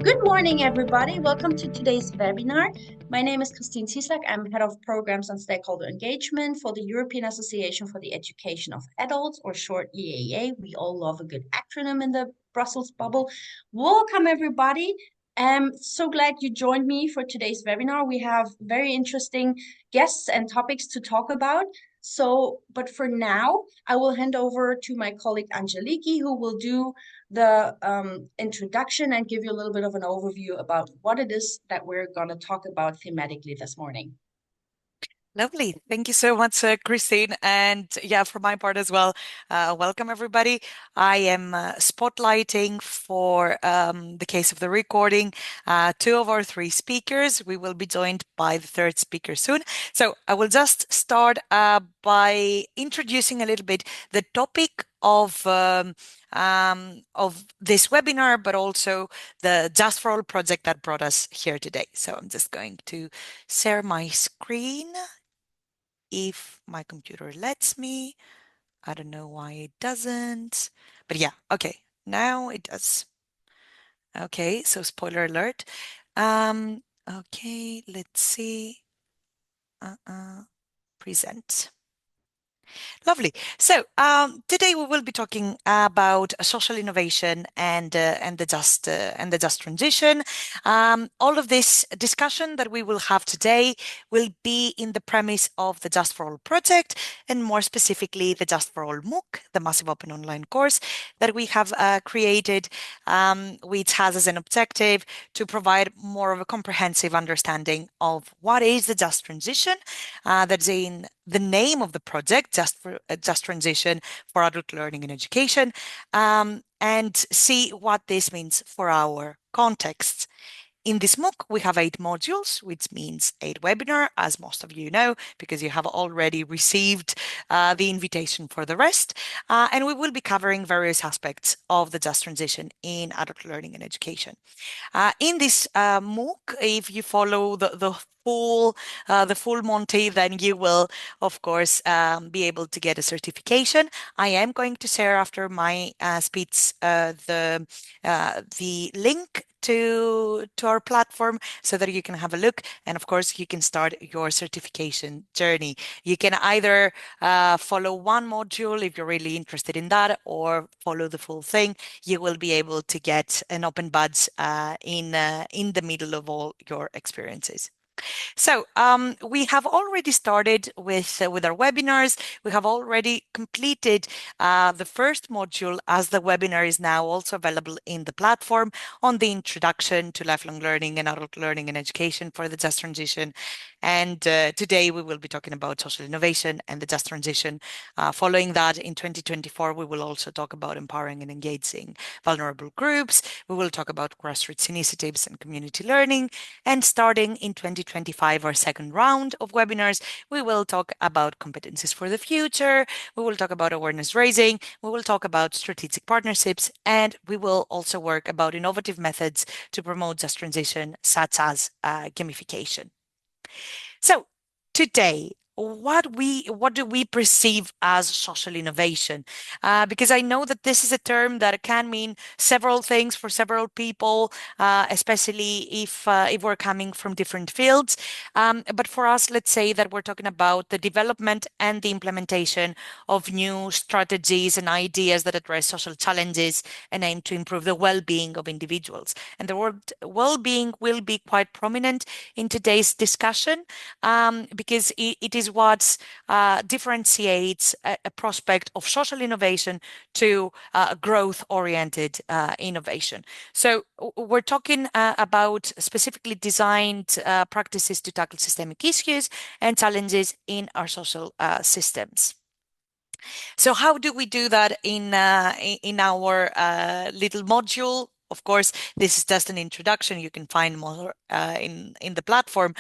Good morning, everybody. Welcome to today's webinar. My name is Christine Cieslak. I'm Head of Programs and Stakeholder Engagement for the European Association for the Education of Adults, or short EAA. We all love a good acronym in the Brussels bubble. Welcome, everybody. I'm so glad you joined me for today's webinar. We have very interesting guests and topics to talk about. But for now, I will hand over to my colleague Angeliki, who will do the introduction and give you a little bit of an overview about what it is that we're going to talk about thematically this morning. Lovely. Thank you so much, Christine. And yeah, for my part as well, welcome everybody. I am spotlighting for the case of the recording, two of our three speakers. We will be joined by the third speaker soon. So I will just start by introducing a little bit the topic of this webinar, but also the Just for All project that brought us here today. So I'm just going to share my screen if my computer lets me. I don't know why it doesn't, but yeah, okay, now it does. Okay, so spoiler alert. Okay, let's see. Present. Lovely. So today we will be talking about social innovation and the just transition. All of this discussion that we will have today will be in the premise of the Just for All project, and more specifically the Just for All MOOC, the massive open online course that we have created, which has as an objective to provide more of a comprehensive understanding of what is the just transition. That's in the name of the project, Just Transition for Adult Learning and Education, and see what this means for our contexts. In this MOOC, we have 8 modules, which means 8 webinars, as most of you know, because you have already received the invitation for the rest. And we will be covering various aspects of the Just Transition in adult learning and education. In this MOOC, if you follow the full Monty, then you will, of course, be able to get a certification. I am going to share after my speech the link to our platform so that you can have a look, and of course you can start your certification journey. You can either follow one module if you're really interested in that, or follow the full thing. You will be able to get an open badge in the middle of all your experiences. So we have already started with our webinars. We have already completed the first module, as the webinar is now also available in the platform, on the introduction to lifelong learning and adult learning and education for the just transition. And today we will be talking about social innovation and the just transition. Following that, in 2024, we will also talk about empowering and engaging vulnerable groups. We will talk about grassroots initiatives and community learning. And starting in 2025, our second round of webinars, we will talk about competencies for the future. We will talk about awareness raising. We will talk about strategic partnerships, and we will also work about innovative methods to promote just transition, such as gamification. So today, what do we perceive as social innovation? Because I know that this is a term that can mean several things for several people, especially if we're coming from different fields. But for us, let's say that we're talking about the development and the implementation of new strategies and ideas that address social challenges and aim to improve the well-being of individuals. And the word well-being will be quite prominent in today's discussion, because it is what differentiates a prospect of social innovation to growth-oriented innovation. So we're talking about specifically designed practices to tackle systemic issues and challenges in our social systems. So how do we do that in our little module? Of course, this is just an introduction. You can find more in the platform.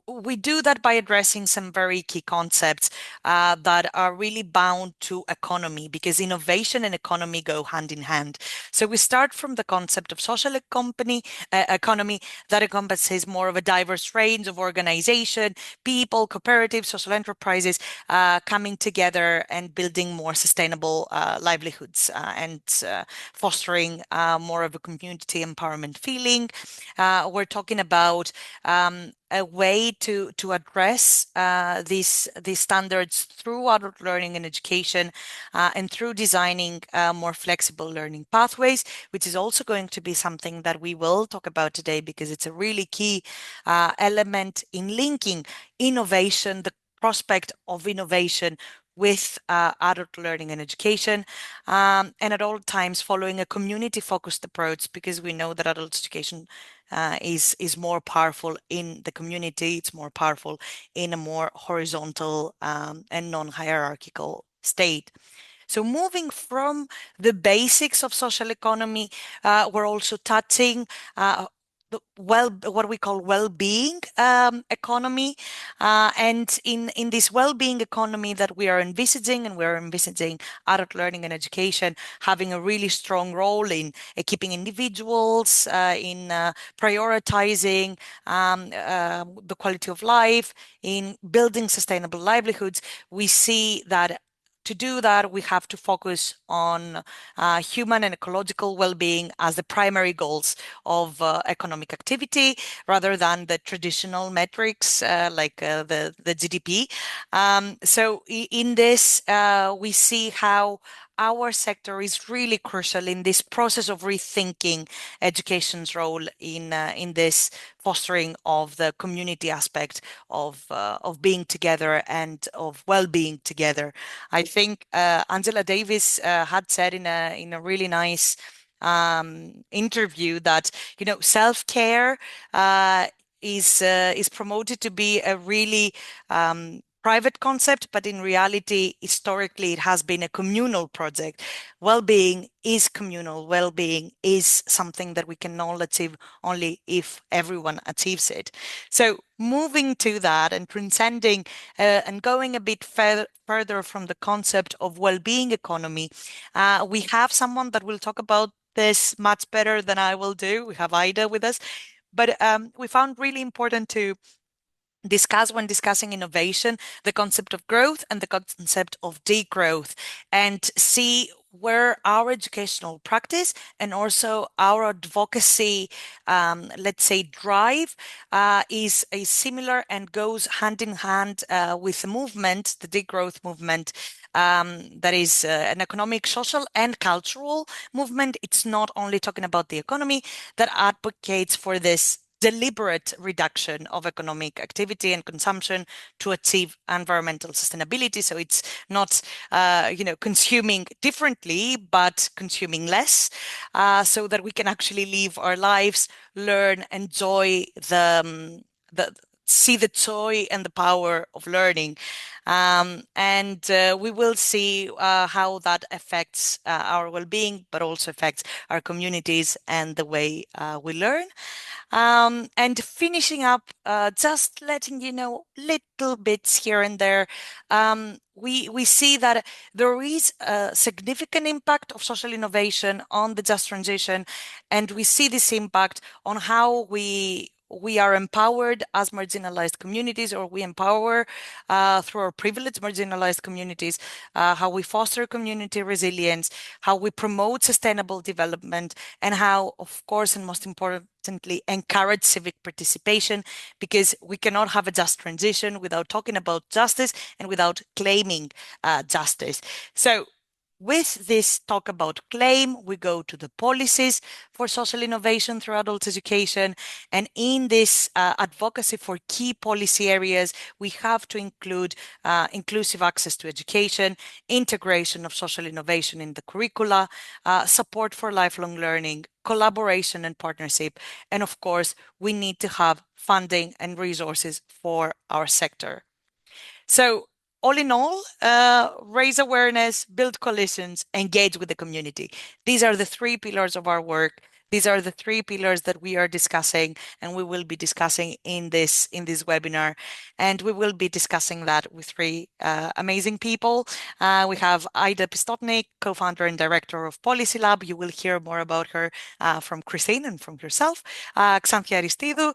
we do that by addressing some very key concepts that are really bound to economy, because innovation and economy go hand in hand. So we start from the concept of social economy that encompasses more of a diverse range of organization, people, cooperatives, social enterprises coming together and building more sustainable livelihoods and fostering more of a community empowerment feeling. We're talking about a way to address these standards through adult learning and education and through designing more flexible learning pathways, which is also going to be something that we will talk about today, because it's a really key element in linking innovation, the prospect of innovation with adult learning and education, and at all times following a community-focused approach, because we know that adult education is more powerful in the community. It's more powerful in a more horizontal and non-hierarchical state. So moving from the basics of social economy, we're also touching what we call well-being economy, and in this well-being economy that we are envisaging, and we're envisaging adult learning and education having a really strong role in keeping individuals, in prioritizing the quality of life, in building sustainable livelihoods. We see that to do that, we have to focus on human and ecological well-being as the primary goals of economic activity, rather than the traditional metrics like the GDP. So in this, we see how our sector is really crucial in this process of rethinking education's role in this fostering of the community aspect of being together and of well-being together. I think Angela Davis had said in a really nice interview that self-care is promoted to be a really private concept, but in reality, historically, it has been a communal project. Well-being is communal. Well-being is something that we can all achieve only if everyone achieves it. So moving to that and transcending and going a bit further from the concept of well-being economy, we have someone that will talk about this much better than I will do. We have Ida with us, but we found really important to discuss, when discussing innovation, the concept of growth and the concept of degrowth, and see where our educational practice and also our advocacy, let's say, drive is similar and goes hand in hand with the movement, the degrowth movement, that is an economic, social, and cultural movement. It's not only talking about the economy, that advocates for this deliberate reduction of economic activity and consumption to achieve environmental sustainability. So it's not, consuming differently, but consuming less, so that we can actually live our lives, learn, enjoy the see the joy and the power of learning. And we will see how that affects our well-being, but also affects our communities and the way we learn. And finishing up, just letting you know little bits here and there. We see that there is a significant impact of social innovation on the just transition, and we see this impact on how we are empowered as marginalized communities, or we empower through our privileged marginalized communities, how we foster community resilience, how we promote sustainable development, and how, of course, and most importantly, encourage civic participation, because we cannot have a just transition without talking about justice and without claiming justice. So with this talk about claim, we go to the policies for social innovation through adult education. And in this advocacy for key policy areas, we have to include inclusive access to education, integration of social innovation in the curricula, support for lifelong learning, collaboration and partnership. And of course, we need to have funding and resources for our sector. So all in all, raise awareness, build coalitions, engage with the community. These are the three pillars of our work. These are the three pillars that we are discussing and we will be discussing in this webinar. And we will be discussing that with three amazing people. We have Ida Pistotnik, co-founder and director of Policy Lab. You will hear more about her from Christine and from herself. Xanthia Aristidou,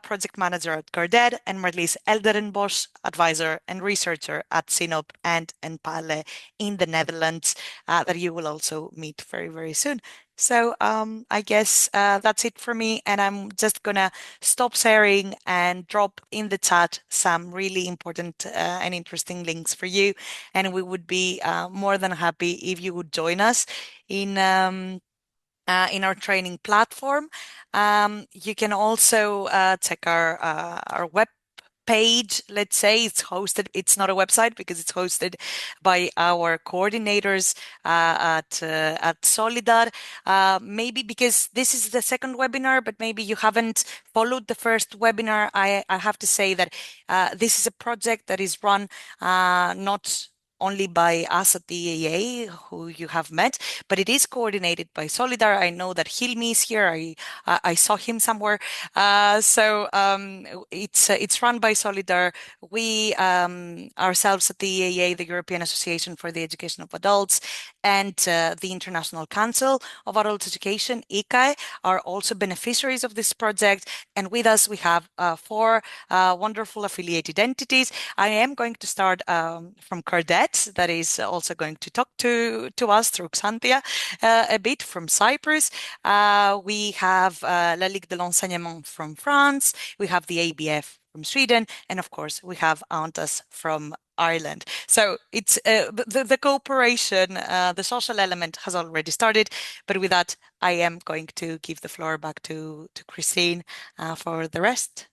project manager at CARDET, and Marlies Elderenbosch, advisor and researcher at CINOP and Pale in the Netherlands, that you will also meet very, very soon. So I guess that's it for me. And I'm just going to stop sharing and drop in the chat some really important and interesting links for you. And we would be more than happy if you would join us in our training platform. You can also check our web page. Let's say it's hosted. It's not a website because it's hosted by our coordinators at Solidar. Maybe because this is the second webinar, but maybe you haven't followed the first webinar. I have to say that this is a project that is run not only by us at the EAA, who you have met, but it is coordinated by Solidar. I know that Hilmi is here. I saw him somewhere. So it's run by Solidar. We ourselves at the EAA, the European Association for the Education of Adults, and the International Council of Adult Education, ICAE, are also beneficiaries of this project. And with us, we have four wonderful affiliated entities. I am going to start from CARDET, that is also going to talk to us through Xanthia a bit from Cyprus. We have La Ligue de l'Enseignement from France. We have the ABF from Sweden. And of course, we have ANTAS from Ireland. So it's the cooperation, the social element has already started. But with that, I am going to give the floor back to Christine for the rest.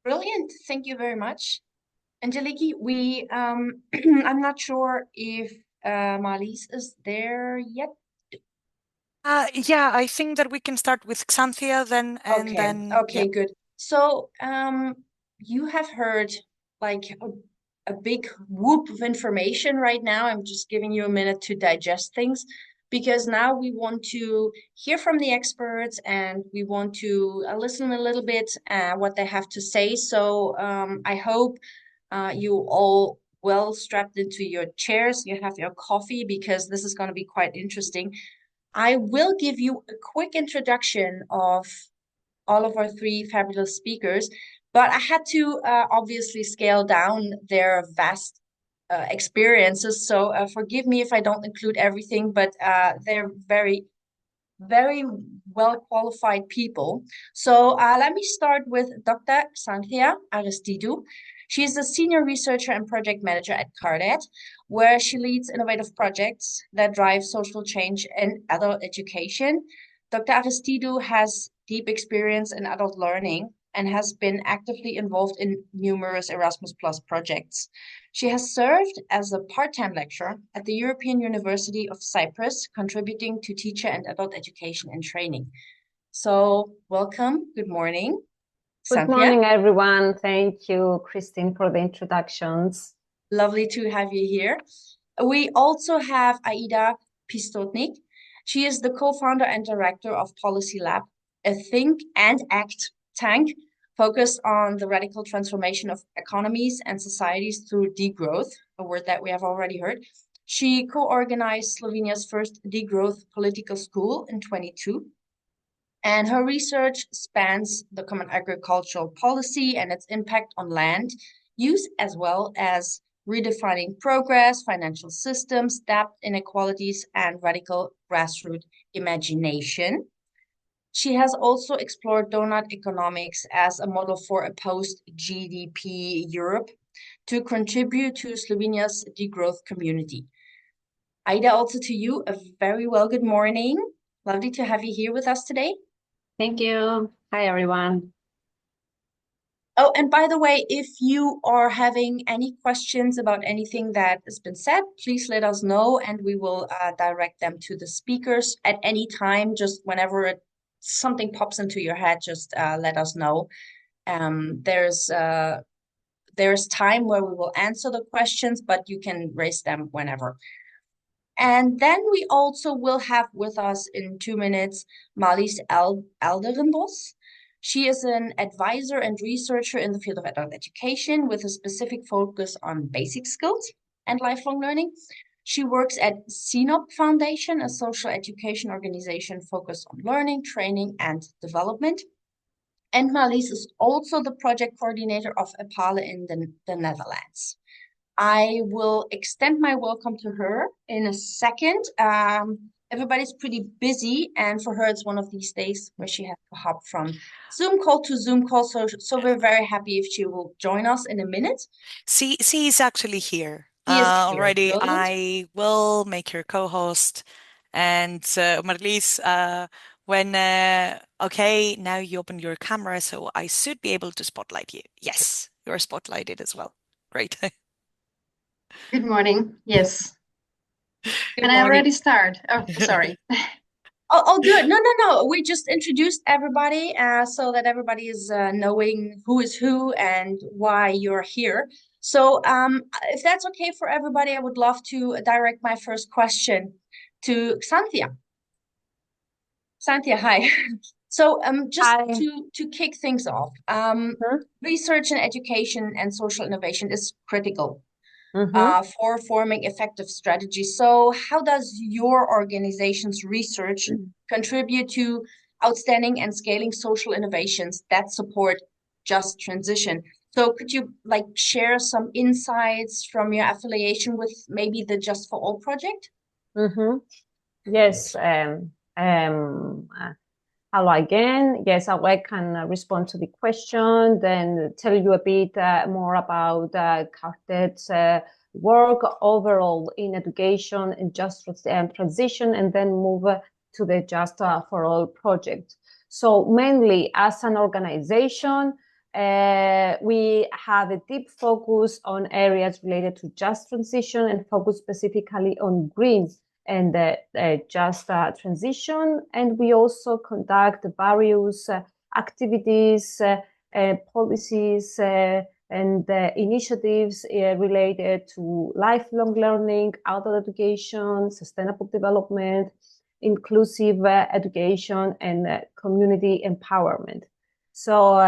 Brilliant. Thank you very much. Angeliki, we I'm not sure if Marlies is there yet. Yeah, I think that we can start with Xanthia then, and then Okay, good. So you have heard like a big whoop of information right now. I'm just giving you a minute to digest things because now we want to hear from the experts and we want to listen a little bit what they have to say. So I hope you all well strapped into your chairs. You have your coffee because this is going to be quite interesting. I will give you a quick introduction of all of our three fabulous speakers, but I had to obviously scale down their vast experiences. So forgive me if I don't include everything, but they're very, very well qualified people. So let me start with Dr. Xanthia Aristidou. She's a senior researcher and project manager at CARDET, where she leads innovative projects that drive social change in adult education. Dr. Aristidou has deep experience in adult learning and has been actively involved in numerous Erasmus Plus projects. She has served as a part-time lecturer at the European University of Cyprus, contributing to teacher and adult education and training. So welcome. Good morning. Good morning, everyone. Thank you, Christine, for the introductions. Lovely to have you here. We also have Aida Pistotnik. She is the co-founder and director of Policy Lab, a think and act tank focused on the radical transformation of economies and societies through degrowth, a word that we have already heard. She co-organized Slovenia's first degrowth political school in 2022. And her research spans the common agricultural policy and its impact on land use, as well as redefining progress, financial systems, debt inequalities, and radical grassroots imagination. She has also explored donut economics as a model for a post-GDP Europe to contribute to Slovenia's degrowth community. Aida, also to you, a very well good morning. Lovely to have you here with us today. Thank you. Hi, everyone. Oh, and by the way, if you are having any questions about anything that has been said, please let us know and we will direct them to the speakers at any time. Just whenever something pops into your head, just let us know. There's time where we will answer the questions, but you can raise them whenever. And then we also will have with us in 2 minutes Marlies Alderenbos. She is an advisor and researcher in the field of adult education with a specific focus on basic skills and lifelong learning. She works at CINOP Foundation, a social education organization focused on learning, training, and development. And Marlies is also the project coordinator of EPALE in the Netherlands. I will extend my welcome to her in a second. Everybody's pretty busy, and for her, it's one of these days where she has to hop from Zoom call to Zoom call. So we're very happy if she will join us in a minute. She's actually here She is here. already. Brilliant. I will make her co-host. And Marlies, okay, now you open your camera, so I should be able to spotlight you. Yes, you're spotlighted as well. Great. Good morning. Yes. Good Can I morning. already start? Oh, sorry. Oh, good. No. We just introduced everybody so that everybody is knowing who is who and why you're here. So if that's okay for everybody, I would love to direct my first question to Xanthia. Xanthia, hi. So just Hi. to kick things off, research and education and social innovation is critical for forming effective strategies. So how does your organization's research contribute to outstanding and scaling social innovations that support just transition? So could you share some insights from your affiliation with maybe the Just for All project? Yes. Hello again. Yes, I can respond to the question, then tell you a bit more about CARDET's work overall in education and just transition, and then move to the Just for All project. So mainly as an organization, we have a deep focus on areas related to just transition and focus specifically on green and just transition. And we also conduct various activities, policies, and initiatives related to lifelong learning, adult education, sustainable development, inclusive education, and community empowerment. So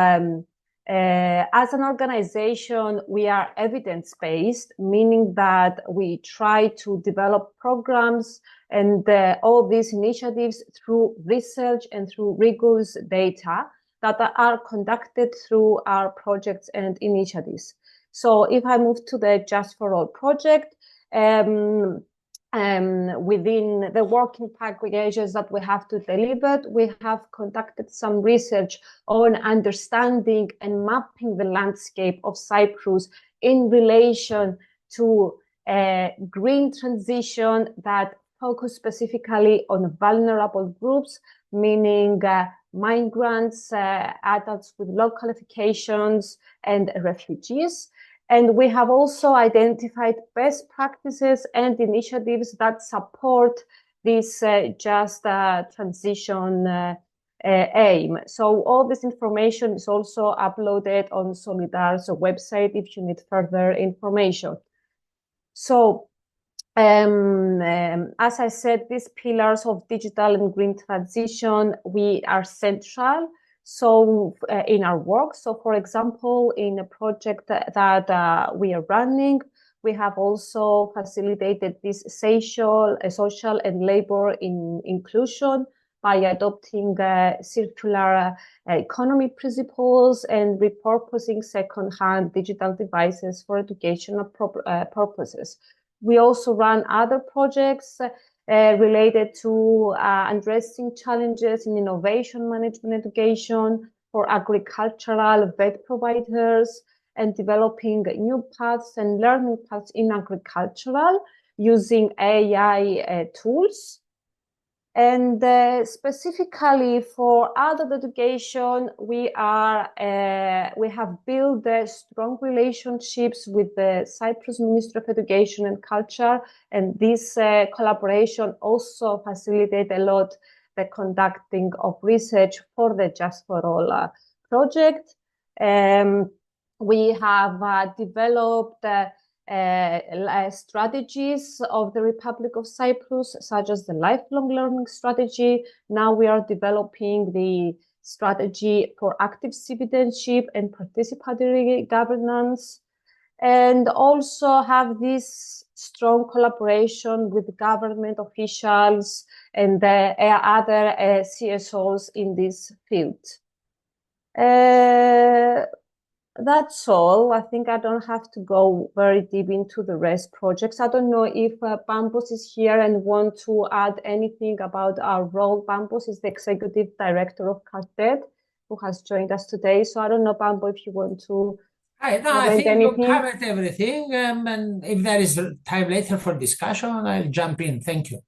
as an organization, we are evidence-based, meaning that we try to develop programs and all these initiatives through research and through rigorous data that are conducted through our projects and initiatives. So if I move to the Just for All project, within the working packages that we have to deliver, we have conducted some research on understanding and mapping the landscape of Cyprus in relation to green transition that focus specifically on vulnerable groups, meaning migrants, adults with low qualifications, and refugees. And we have also identified best practices and initiatives that support this just transition aim. So all this information is also uploaded on Solidar's website if you need further information. So as I said, these pillars of digital and green transition, we are central. So in our work, so for example, in a project that we are running, we have also facilitated this social and labor inclusion by adopting circular economy principles and repurposing second-hand digital devices for educational purposes. We also run other projects related to addressing challenges in innovation management education for agricultural vet providers and developing new paths and learning paths in agricultural using AI tools. And specifically for adult education, we have built strong relationships with the Cyprus Ministry of Education and Culture, and this collaboration also facilitates a lot the conducting of research for the Just for All project. We have developed strategies of the Republic of Cyprus, such as the lifelong learning strategy. Now we are developing the strategy for active citizenship and participatory governance, and also have this strong collaboration with government officials and the other CSOs in this field. That's all. I think I don't have to go very deep into the rest projects. I don't know if Bambos is here and want to add anything about our role. Bambos is the executive director of CARDET, who has joined us today. So I don't know, Bambo, if you want to I think you covered everything. And if there is time later for discussion, I'll jump in. Thank you.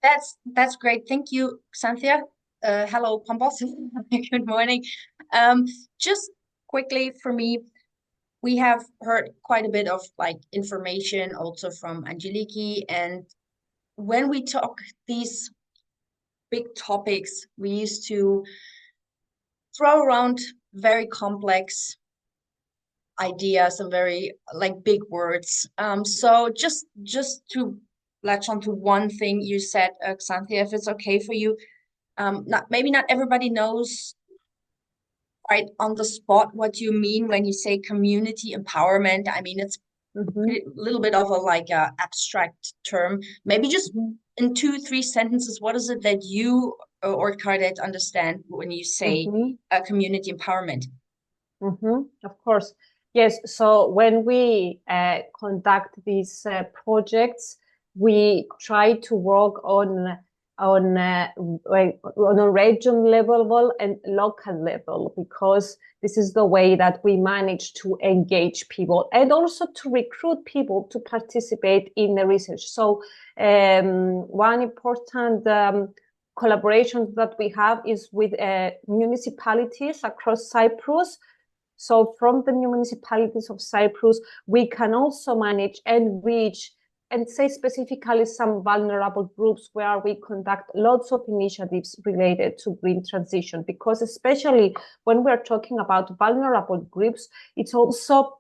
That's great. Thank you, Xanthia. Hello, Pambos. Good morning. Just quickly for me, we have heard quite a bit of information also from Angeliki, and when we talk these big topics, we used to throw around very complex ideas and very big words. So just to latch onto one thing you said, Xanthia, if it's okay for you. Maybe not everybody knows right on the spot what you mean when you say community empowerment. I mean, it's a little bit of a abstract term. Maybe just in 2-3 sentences, what is it that you or CARDET understand when you say community empowerment? Of course. Yes. So when we conduct these projects, we try to work on a regional level and local level, because this is the way that we manage to engage people and also to recruit people to participate in the research. So one important collaboration that we have is with municipalities across Cyprus. So from the municipalities of Cyprus, we can also manage and reach and say specifically some vulnerable groups where we conduct lots of initiatives related to green transition, because especially when we're talking about vulnerable groups, it's also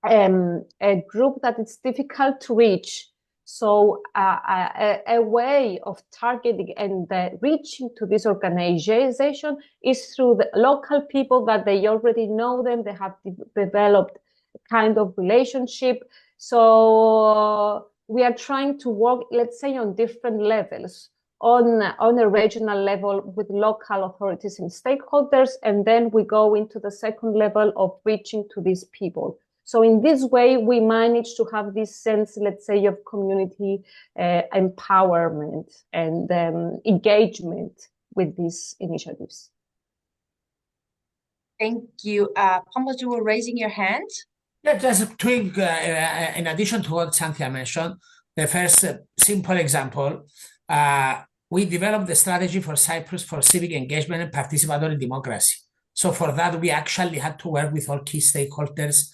a group that it's difficult to reach. So a way of targeting and reaching to this organization is through the local people that they already know them, they have developed a kind of relationship. So we are trying to work, let's say, on different levels, on a regional level with local authorities and stakeholders, and then we go into the second level of reaching to these people. So in this way, we manage to have this sense, let's say, of community empowerment and engagement with these initiatives. Thank you. Pambos, you were raising your hand. Yeah, just a twig, in addition to what Xanthia mentioned, the first simple example, we developed the strategy for Cyprus for civic engagement and participatory democracy. So for that, we actually had to work with all key stakeholders,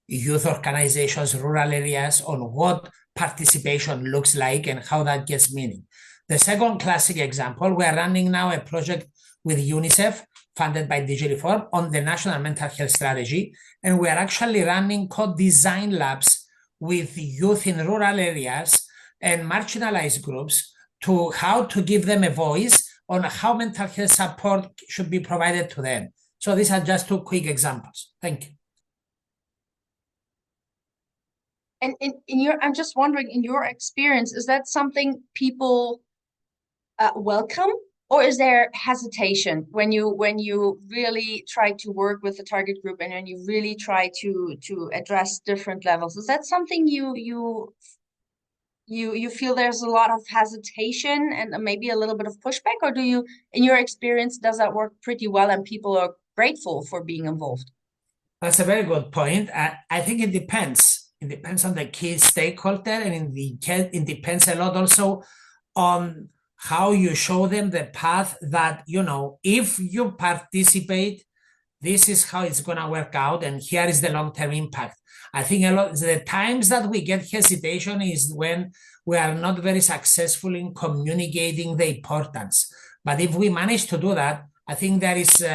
youth organizations, rural areas, on what participation looks like and how that gets meaning. The second classic example, we are running now a project with UNICEF, funded by DG Reform, on the National Mental Health Strategy. And we are actually running co-design labs with youth in rural areas and marginalized groups to how to give them a voice on how mental health support should be provided to them. So these are just 2 quick examples. Thank you. And I'm just wondering, in your experience, is that something people welcome? Or is there hesitation when you really try to work with the target group and when you really try to address different levels? Is that something you feel there's a lot of hesitation and maybe a little bit of pushback, or do you, in your experience, does that work pretty well and people are grateful for being involved? That's a very good point. I think it depends. It depends on the key stakeholder, and it depends a lot also on how you show them the path that, if you participate, this is how it's going to work out, and here is the long-term impact. I think the times that we get hesitation is when we are not very successful in communicating the importance. But if we manage to do that, I think there is,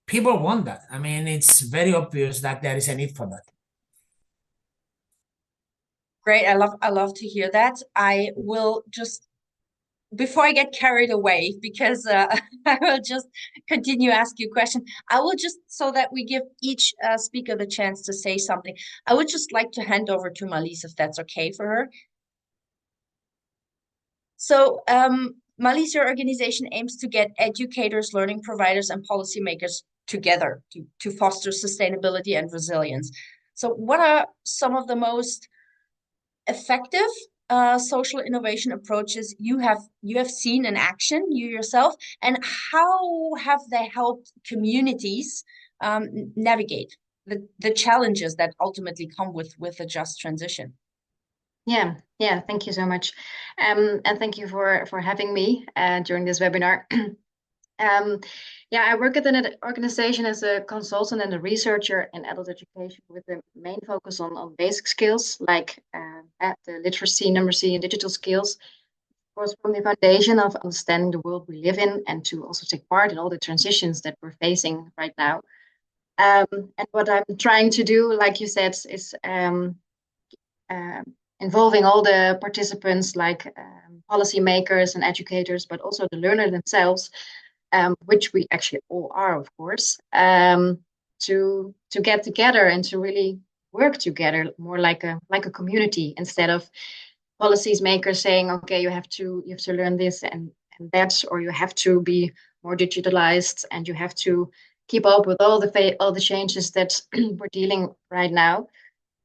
people want that. I mean, it's very obvious that there is a need for that. Great. I love to hear that. I will just, before I get carried away, because I will just continue ask you questions. I will just, so that we give each speaker the chance to say something, I would just like to hand over to Marlies, if that's okay for her. So, Marlies, your organization aims to get educators, learning providers, and policymakers together to foster sustainability and resilience. So what are some of the most effective social innovation approaches you have seen in action, you yourself, and how have they helped communities navigate the challenges that ultimately come with a just transition? Yeah, thank you so much. And thank you for having me during this webinar. Yeah, I work at an organization as a consultant and a researcher in adult education with the main focus on basic skills like the literacy, numeracy, and digital skills. Of course, from the foundation of understanding the world we live in and to also take part in all the transitions that we're facing right now. And what I'm trying to do, like you said, is involving all the participants like policymakers and educators, but also the learner themselves, which we actually all are, of course, to get together and to really work together more like a community instead of policies makers saying, okay, you have to learn this and that, or you have to be more digitalized and you have to keep up with all the changes that we're dealing right now.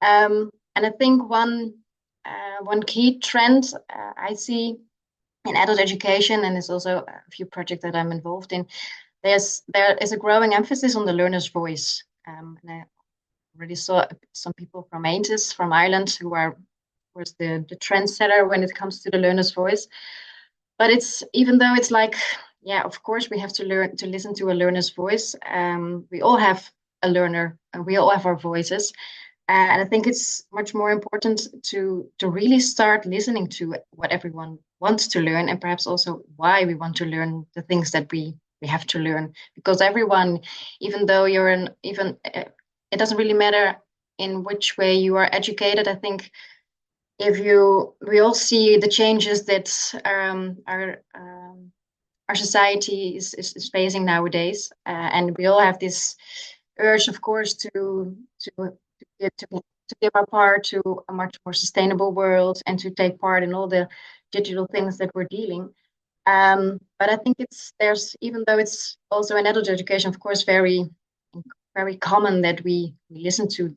And I think one key trend I see in adult education, and it's also a few projects that I'm involved in, there is a growing emphasis on the learner's voice. And I already saw some people from AINTIS, from Ireland, who are, of course, the trendsetter when it comes to the learner's voice. But it's, even though it's like, yeah, of course, we have to learn to listen to a learner's voice. We all have a learner, and we all have our voices. And I think it's much more important to really start listening to what everyone wants to learn, and perhaps also why we want to learn the things that we have to learn. Because everyone, even though it doesn't really matter in which way you are educated. I think we all see the changes that our society is facing nowadays, and we all have this urge, of course, to give our part to a much more sustainable world and to take part in all the digital things that we're dealing. But I think there's, even though it's also in adult education, of course, very common that we listen to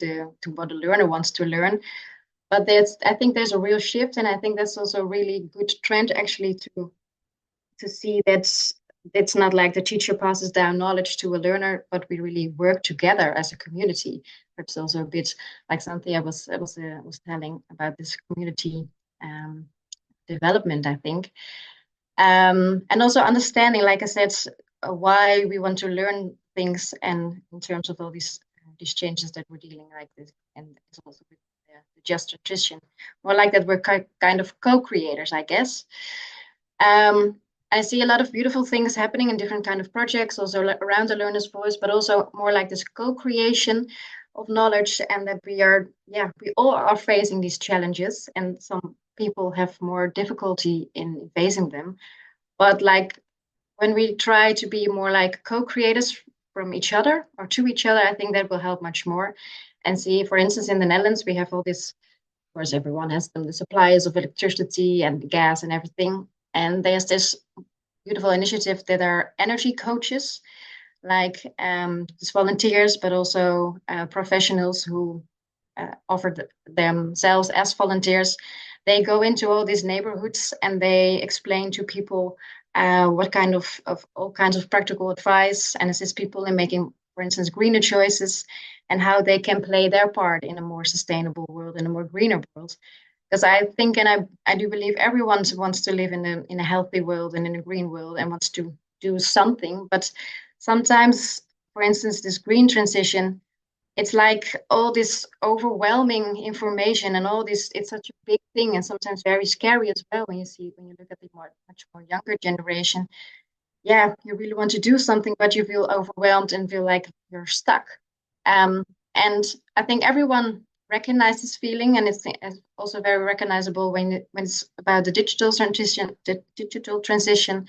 what the learner wants to learn. But I think there's a real shift, and I think that's also a really good trend actually to see that it's not like the teacher passes down knowledge to a learner, but we really work together as a community. It's also a bit like something I was telling about this community development, I think. And also understanding, like I said, why we want to learn things, and in terms of all these changes that we're dealing like this, and it's also with the just transition, more like that we're kind of co-creators, I guess. I see a lot of beautiful things happening in different kind of projects, also around the learner's voice, but also more like this co-creation of knowledge, and that we all are facing these challenges, and some people have more difficulty in facing them. But like when we try to be more like co-creators from each other or to each other, I think that will help much more. And see, for instance, in the Netherlands, we have all this, of course, everyone has them, the suppliers of electricity and gas and everything. And there's this beautiful initiative that are energy coaches, like just volunteers, but also professionals who offer themselves as volunteers. They go into all these neighborhoods and they explain to people what kind of all kinds of practical advice, and assist people in making, for instance, greener choices, and how they can play their part in a more sustainable world, in a more greener world. Because I think, and I do believe, everyone wants to live in a healthy world and in a green world, and wants to do something. But sometimes, for instance, this green transition, it's like all this overwhelming information and all this, it's such a big thing, and sometimes very scary as well when you look at the much more younger generation. Yeah, you really want to do something, but you feel overwhelmed and feel like you're stuck. And I think everyone recognize this feeling, and it's also very recognizable when it's about the digital transition.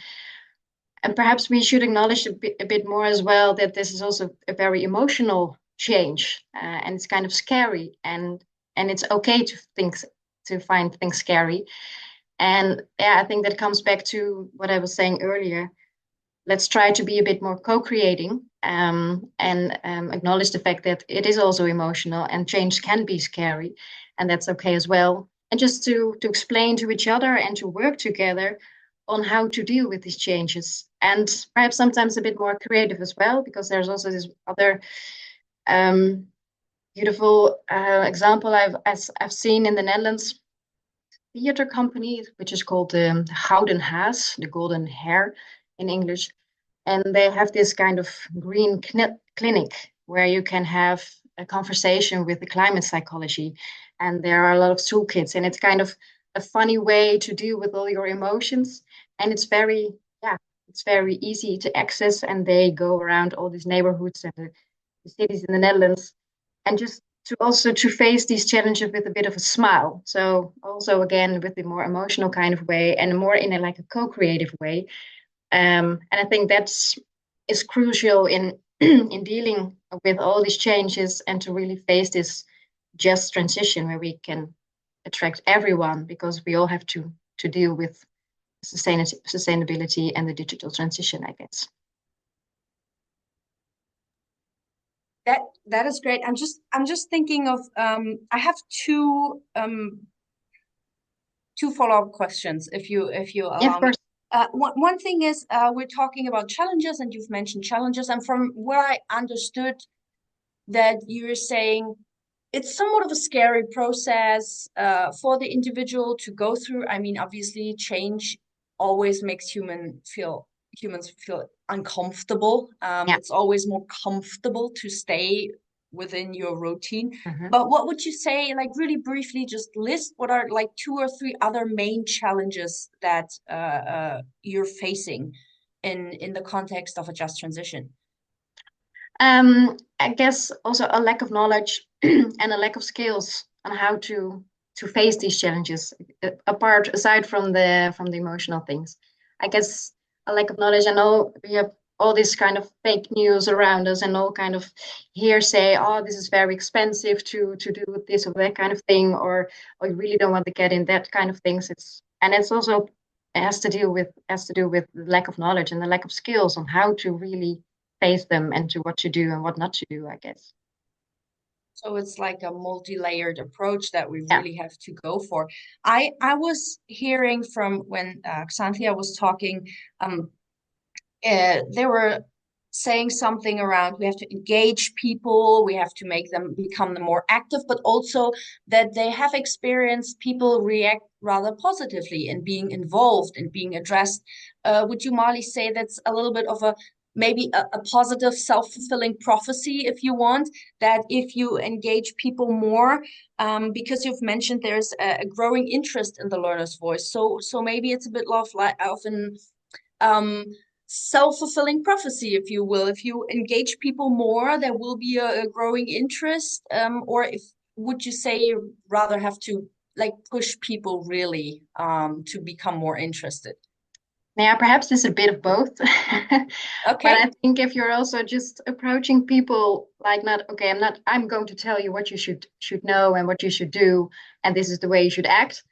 And perhaps we should acknowledge a bit more as well that this is also a very emotional change, and it's kind of scary, and it's okay to find things scary. And yeah, I think that comes back to what I was saying earlier. Let's try to be a bit more co-creating, and acknowledge the fact that it is also emotional and change can be scary, and that's okay as well. And just to explain to each other and to work together on how to deal with these changes, and perhaps sometimes a bit more creative as well, because there's also this other beautiful example I've seen in the Netherlands. Theater company, which is called the Gouden Haas, the golden hair in English. And they have this kind of green clinic where you can have a conversation with the climate psychology. And there are a lot of toolkits, and it's kind of a funny way to deal with all your emotions. And it's very easy to access. And they go around all these neighborhoods and the cities in the Netherlands, and just to face these challenges with a bit of a smile. So also again with the more emotional kind of way, and more in a co-creative way. And I think is crucial in in dealing with all these changes, and to really face this just transition where we can attract everyone, because we all have to deal with sustainability and the digital transition, I guess. That is great. I'm just thinking of I have two follow-up questions, if you allow Yeah, of course. me. One thing is we're talking about challenges, and you've mentioned challenges, and from where I understood that you're saying it's somewhat of a scary process for the individual to go through. I mean, obviously, change always makes humans feel uncomfortable. It's always more comfortable to stay within your routine. But what would you say, like really briefly, just list what are like 2 or 3 other main challenges that you're facing in the context of a just transition? I guess also a lack of knowledge and a lack of skills on how to face these challenges, aside from the emotional things. I guess a lack of knowledge. I know we have all this kind of fake news around us, and all kind of hearsay. Oh, this is very expensive to do this or that kind of thing, or you really don't want to get in that kind of things. It's also has to do with the lack of knowledge and the lack of skills on how to really face them, and to what to do and what not to do, I guess. So it's like a multi-layered approach that we really have to go for. I was hearing from when Xanthia was talking, they were saying something around we have to engage people, we have to make them become more active, but also that they have experienced people react rather positively in being involved and being addressed. Would you, Marley, say that's a little bit of maybe a positive self-fulfilling prophecy, if you want, that if you engage people more, because you've mentioned there's a growing interest in the learner's voice, so maybe it's a bit of an self-fulfilling prophecy, if you will. If you engage people more, there will be a growing interest, or would you say you rather have to like push people really to become more interested? Yeah, perhaps it's a bit of both. Okay. But I think if you're also just approaching people like I'm going to tell you what you should know and what you should do, and this is the way you should act.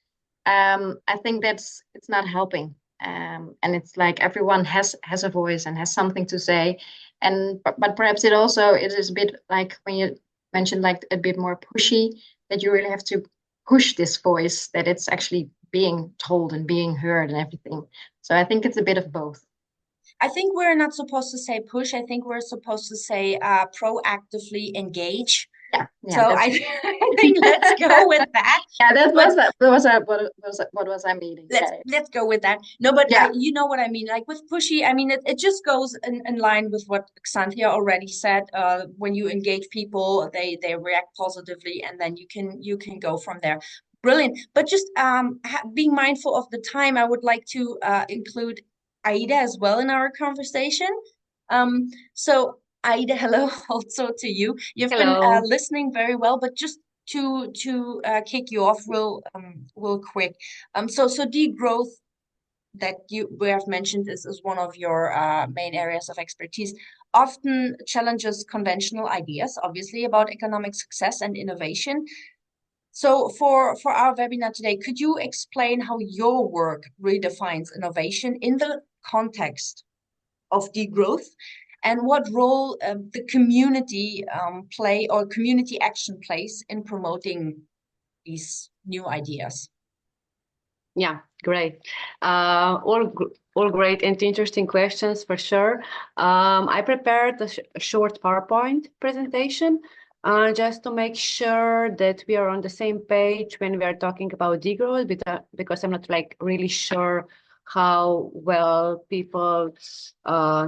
I think it's not helping. And it's like everyone has a voice and has something to say. But perhaps it is a bit like when you mentioned like a bit more pushy, that you really have to push this voice, that it's actually being told and being heard and everything. So I think it's a bit of both. I think we're not supposed to say push. I think we're supposed to say proactively engage. Yeah, so I think let's go with that. Yeah, what was I meaning? Let's go with that. No, but you know what I mean. Like with pushy, I mean it just goes in line with what Xanthia already said. When you engage people, they react positively, and then you can go from there. Brilliant. But just being mindful of the time, I would like to include Aida as well in our conversation. So Aida, hello also to you. You've been listening very well, but just to kick you off real quick. So degrowth that we have mentioned is one of your main areas of expertise, often challenges conventional ideas, obviously, about economic success and innovation. So for our webinar today, could you explain how your work redefines innovation in the context of degrowth, and what role the community play or community action plays in promoting these new ideas? Yeah, great. All great and interesting questions for sure. I prepared a short PowerPoint presentation just to make sure that we are on the same page when we are talking about degrowth, because I'm not like really sure how well people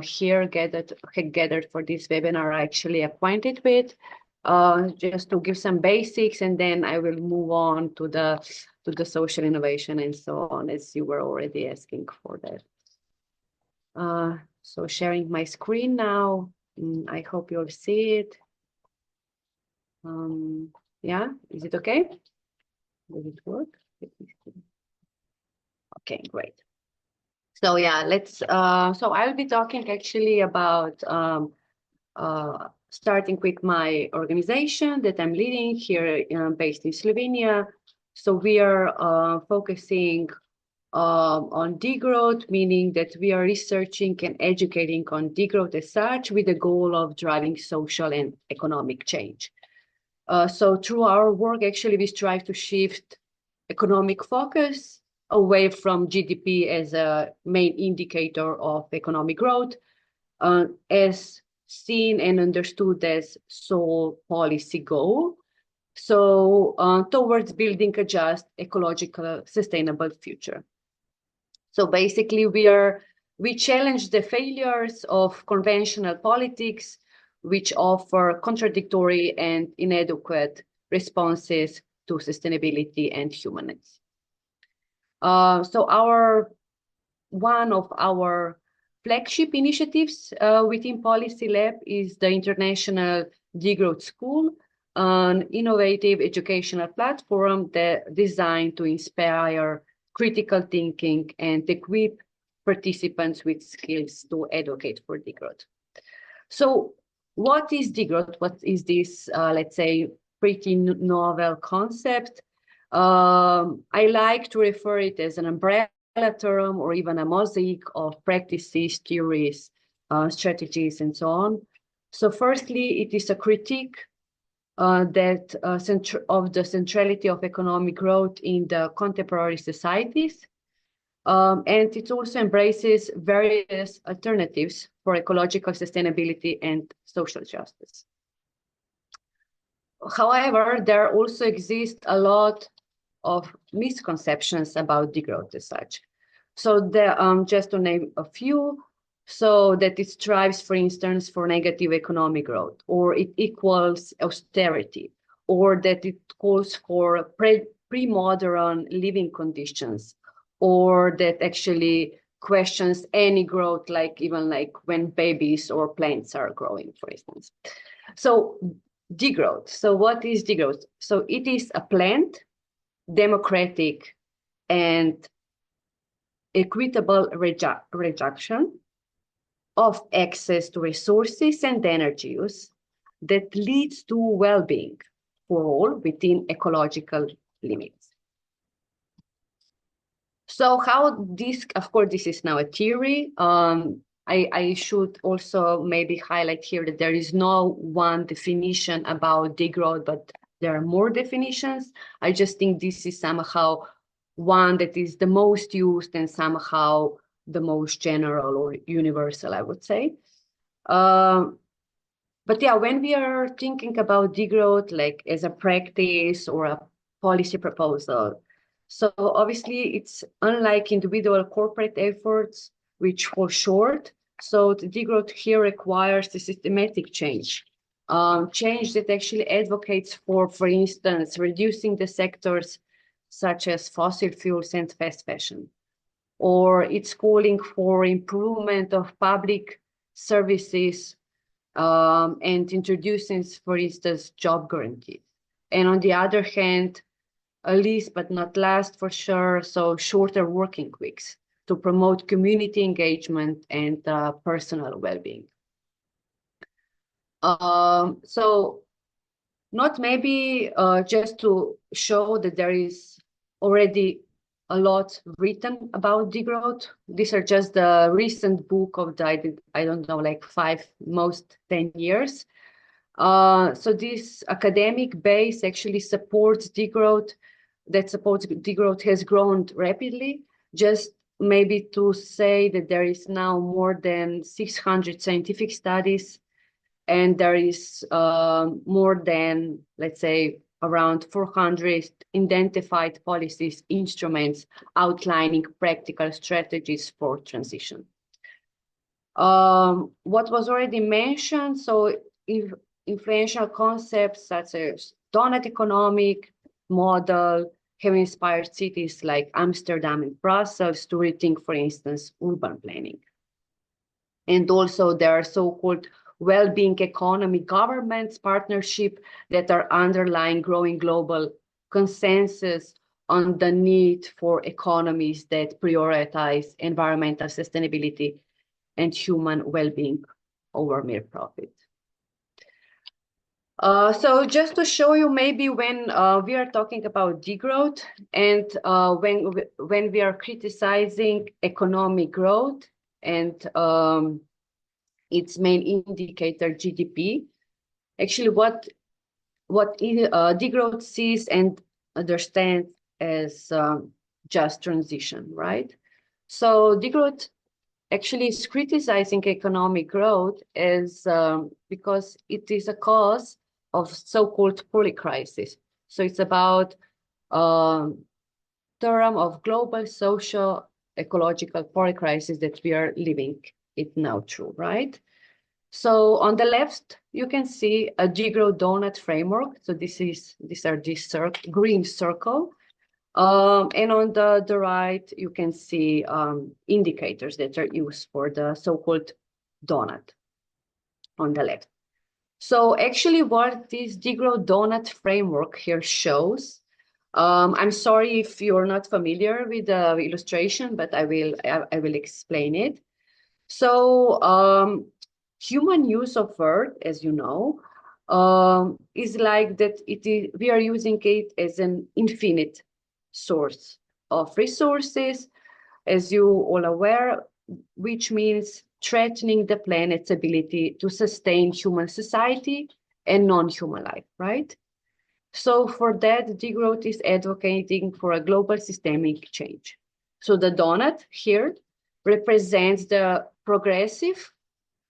here gathered for this webinar are actually acquainted with. Just to give some basics, and then I will move on to the social innovation and so on, as you were already asking for that. So sharing my screen now. I hope you'll see it. Yeah, is it okay? Does it work? Okay, great. So yeah, let's. So I'll be talking actually about starting with my organization that I'm leading here, based in Slovenia. So we are focusing on degrowth, meaning that we are researching and educating on degrowth as such, with the goal of driving social and economic change. So through our work, actually, we strive to shift economic focus away from GDP as a main indicator of economic growth, as seen and understood as sole policy goal. So towards building a just, ecological, sustainable future. So basically, we challenge the failures of conventional politics, which offer contradictory and inadequate responses to sustainability and humanness. So one of our flagship initiatives within Policy Lab is the International Degrowth School, an innovative educational platform that designed to inspire critical thinking and equip participants with skills to advocate for degrowth. So what is degrowth? What is this, let's say, pretty novel concept? I like to refer it as an umbrella term, or even a mosaic of practices, theories, strategies, and so on. So firstly, it is a critique of the centrality of economic growth in the contemporary societies. And it also embraces various alternatives for ecological sustainability and social justice. However, there also exist a lot of misconceptions about degrowth as such. So just to name a few, so that it strives, for instance, for negative economic growth, or it equals austerity, or that it calls for pre-modern living conditions, or that actually questions any growth, like even like when babies or plants are growing, for instance. So degrowth. So what is degrowth? So it is a planned, democratic, and equitable reduction of access to resources and energy use that leads to well-being for all within ecological limits. So how this, of course, this is now a theory. I should also maybe highlight here that there is no one definition about degrowth, but there are more definitions. I just think this is somehow one that is the most used and somehow the most general or universal, I would say. But yeah, when we are thinking about degrowth, like as a practice or a policy proposal, so obviously it's unlike individual corporate efforts, which fall short. So the degrowth here requires a systematic change. Change that actually advocates for instance, reducing the sectors such as fossil fuels and fast fashion. Or it's calling for improvement of public services and introducing, for instance, job guarantees. And on the other hand, least but not last for sure, so shorter working weeks to promote community engagement and personal well-being. So not maybe just to show that there is already a lot written about degrowth. These are just the recent book of the, I don't know, like 10 years. So this academic base actually supports degrowth. That supports degrowth has grown rapidly. Just maybe to say that there is now more than 600 scientific studies, and there is more than, let's say, around 400 identified policies, instruments outlining practical strategies for transition. What was already mentioned, so if influential concepts such as donut economic model have inspired cities like Amsterdam and Brussels to rethink, for instance, urban planning. And also there are so-called well-being economy governments partnership that are underlying growing global consensus on the need for economies that prioritize environmental sustainability and human well-being over mere profit. So just to show you maybe when we are talking about degrowth and when we are criticizing economic growth and its main indicator GDP, actually what degrowth sees and understands as just transition, right? So degrowth actually is criticizing economic growth as because it is a cause of so-called polycrisis. So it's about term of global social ecological polycrisis that we are living it now through, right? So on the left, you can see a degrowth donut framework. So these are this green circle. And on the right, you can see indicators that are used for the so-called donut on the left. So actually what this degrowth donut framework here shows, I'm sorry if you're not familiar with the illustration, but I will explain it. So human use of Earth, as you know, is like that we are using it as an infinite source of resources, as you all aware, which means threatening the planet's ability to sustain human society and non-human life, right? So for that, degrowth is advocating for a global systemic change. So the donut here represents the progressive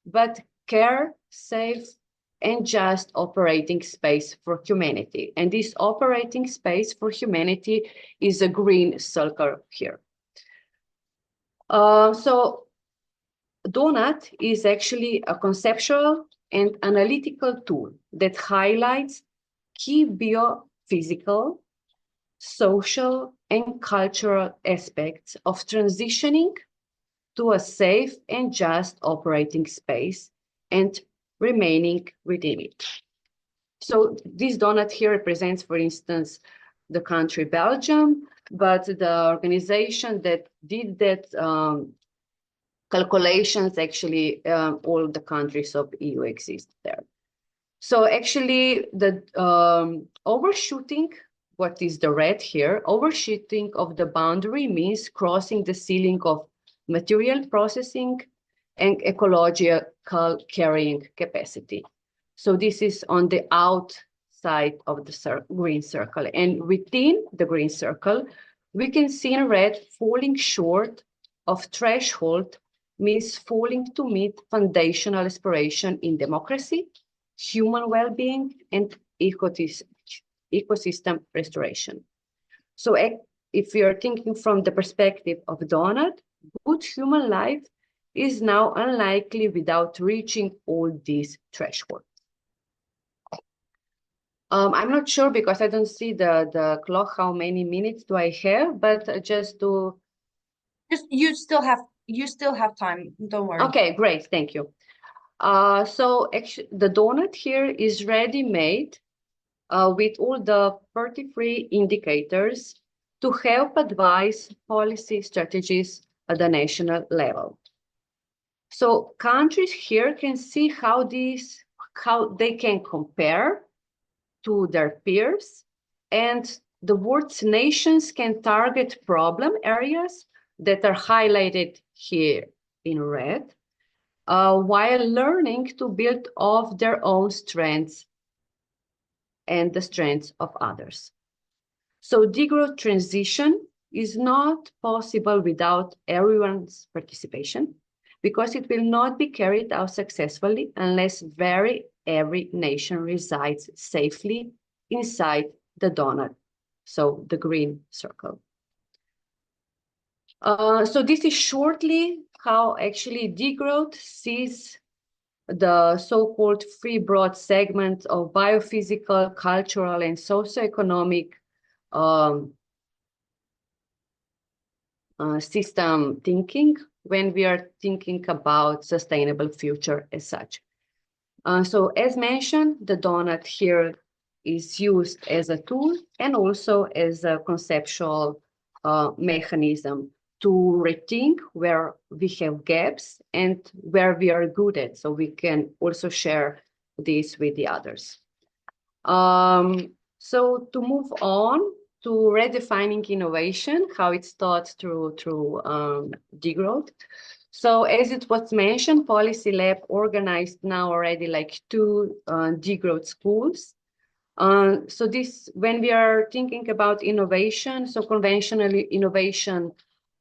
but care, safe, and just operating space for humanity. And this operating space for humanity is a green circle here. So donut is actually a conceptual and analytical tool that highlights key biophysical, social, and cultural aspects of transitioning to a safe and just operating space and remaining within it. So this donut here represents, for instance, the country Belgium, but the organization that did that calculations, actually all the countries of EU exist there. So actually the overshooting, what is the red here, overshooting of the boundary means crossing the ceiling of material processing and ecological carrying capacity. So this is on the outside of the green circle. And within the green circle, we can see in red falling short of threshold means falling to meet foundational aspiration in democracy, human well-being, and ecosystem restoration. So if we are thinking from the perspective of donut, good human life is now unlikely without reaching all these thresholds. I'm not sure because I don't see the clock how many minutes do I have, but just to you still have time, don't worry. Okay, great, thank you. So actually the donut here is ready-made with all the 33 indicators to help advise policy strategies at the national level. So countries here can see how they can compare to their peers, and the world's nations can target problem areas that are highlighted here in red, while learning to build off their own strengths and the strengths of others. So degrowth transition is not possible without everyone's participation, because it will not be carried out successfully unless every nation resides safely inside the donut, so the green circle. So this is shortly how actually degrowth sees the so-called three broad segments of biophysical, cultural, and socioeconomic system thinking when we are thinking about sustainable future as such. So as mentioned, the donut here is used as a tool and also as a conceptual mechanism to rethink where we have gaps and where we are good at, so we can also share this with the others. So to move on to redefining innovation, how it's taught through degrowth. So as it was mentioned, Policy Lab organized now already like 2 degrowth schools. So this, when we are thinking about innovation, so conventionally innovation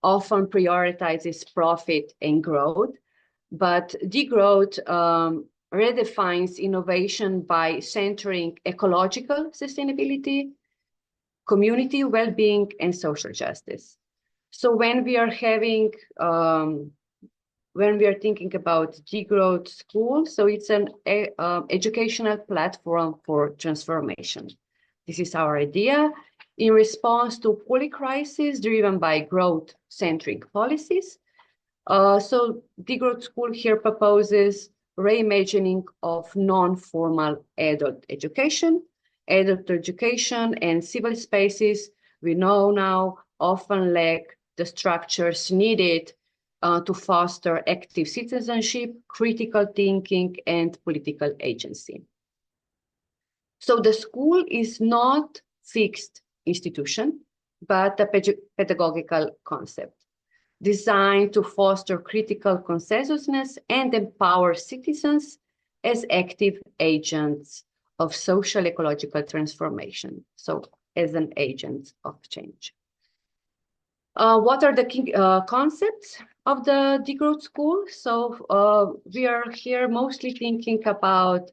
often prioritizes profit and growth, but degrowth redefines innovation by centering ecological sustainability, community well-being, and social justice. So when we are having, when we are thinking about degrowth school, so it's an educational platform for transformation. This is our idea in response to polycrisis driven by growth-centric policies. So degrowth school here proposes reimagining of non-formal adult education. Adult education and civil spaces, we know now, often lack the structures needed to foster active citizenship, critical thinking, and political agency. So the school is not fixed institution, but a pedagogical concept designed to foster critical consensusness and empower citizens as active agents of social ecological transformation, so as an agent of change. What are the key concepts of the degrowth school? So we are here mostly thinking about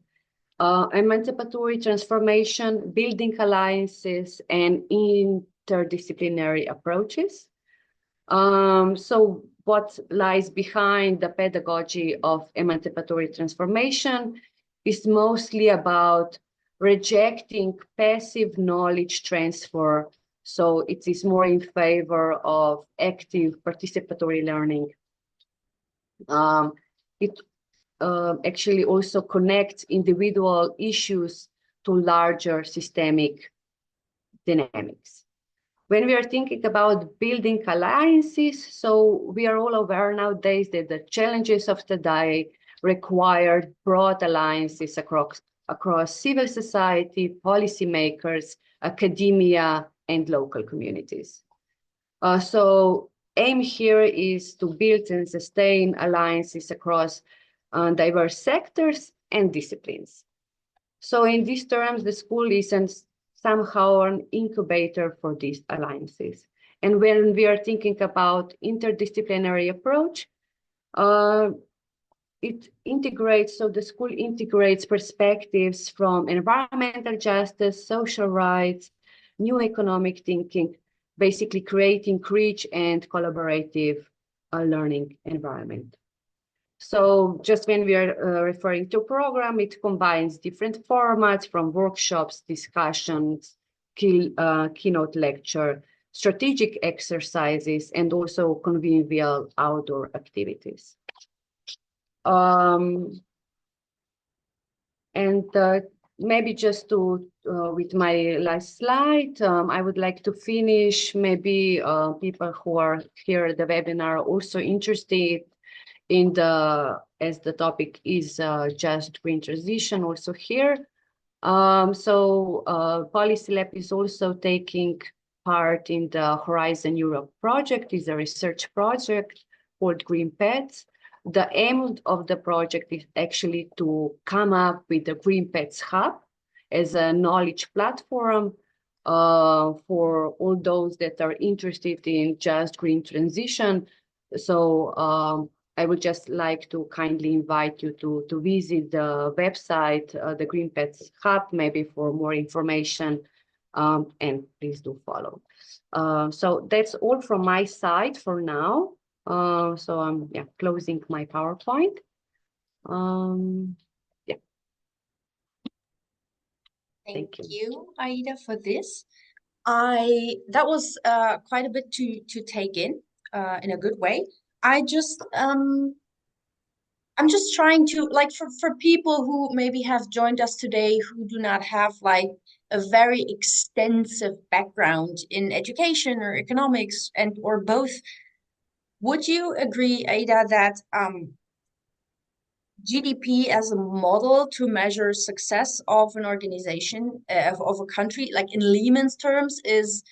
emancipatory transformation, building alliances, and interdisciplinary approaches. So what lies behind the pedagogy of emancipatory transformation is mostly about rejecting passive knowledge transfer. So it is more in favor of active participatory learning. It actually also connects individual issues to larger systemic dynamics. When we are thinking about building alliances, so we are all aware nowadays that the challenges of today require broad alliances across civil society, policymakers, academia, and local communities. So aim here is to build and sustain alliances across diverse sectors and disciplines. So in these terms, the school is somehow an incubator for these alliances. And when we are thinking about interdisciplinary approach, it integrates, so the school integrates perspectives from environmental justice, social rights, new economic thinking, basically creating rich and collaborative learning environment. So just when we are referring to program, it combines different formats from workshops, discussions, keynote lecture, strategic exercises, and also convivial outdoor activities. And maybe just to with my last slide, I would like to finish. Maybe people who are here at the webinar are also interested in the, as the topic is just green transition, also here. Policy Lab is also taking part in the Horizon Europe project. It's a research project called Green Pets. The aim of the project is actually to come up with the Green Pets Hub as a knowledge platform for all those that are interested in just green transition. So I would just like to kindly invite you to visit the website, the Green Pets Hub, maybe for more information, and please do follow. So that's all from my side for now. So I'm closing my PowerPoint. Yeah. Thank you, Aida, for this. That was quite a bit to take in a good way. I'm just trying to, like, for people who maybe have joined us today who do not have like a very extensive background in education or economics and or both, would you agree, Aida, that GDP as a model to measure success of an organization, of a country, like in layman's terms, is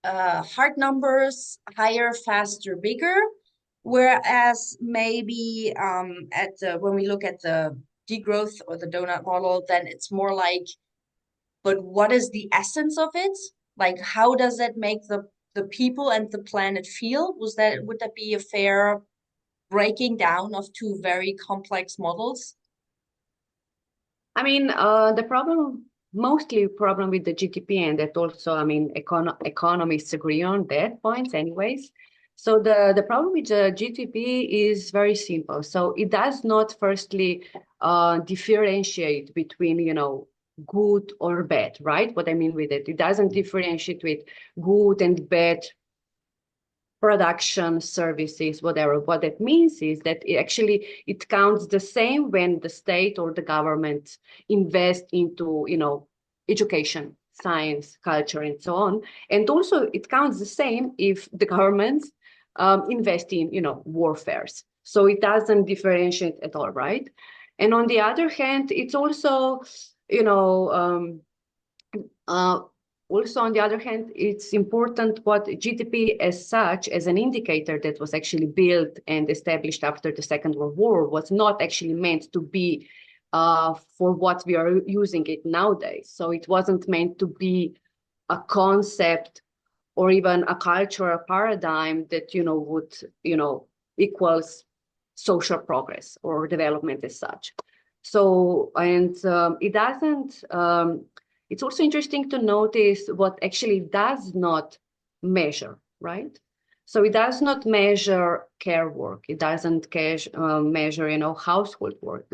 hard numbers, higher, faster, bigger? Whereas maybe when we look at the degrowth or the donut model, then it's more like, but what is the essence of it? Like, how does that make the people and the planet feel? Would that be a fair breaking down of two very complex models? I mean, mostly problem with the GDP, and that also, I mean, economists agree on that point anyways. So the problem with the GDP is very simple. So it does not firstly differentiate between, you know, good or bad, right? What I mean with it, it doesn't differentiate with good and bad production, services, whatever. What that means is that it counts the same when the state or the government invest into, you know, education, science, culture, and so on. And also it counts the same if the governments invest in, you know, warfares. So it doesn't differentiate at all, right? And on the other hand, it's also, you know, also, on the other hand, it's important what GDP as such, as an indicator that was actually built and established after the Second World War, was not actually meant to be for what we are using it nowadays. So it wasn't meant to be a concept or even a cultural paradigm that, you know, would, you know, equals social progress or development as such. So, and it doesn't, it's also interesting to notice what actually does not measure, right? So it does not measure care work. It doesn't measure, you know, household work.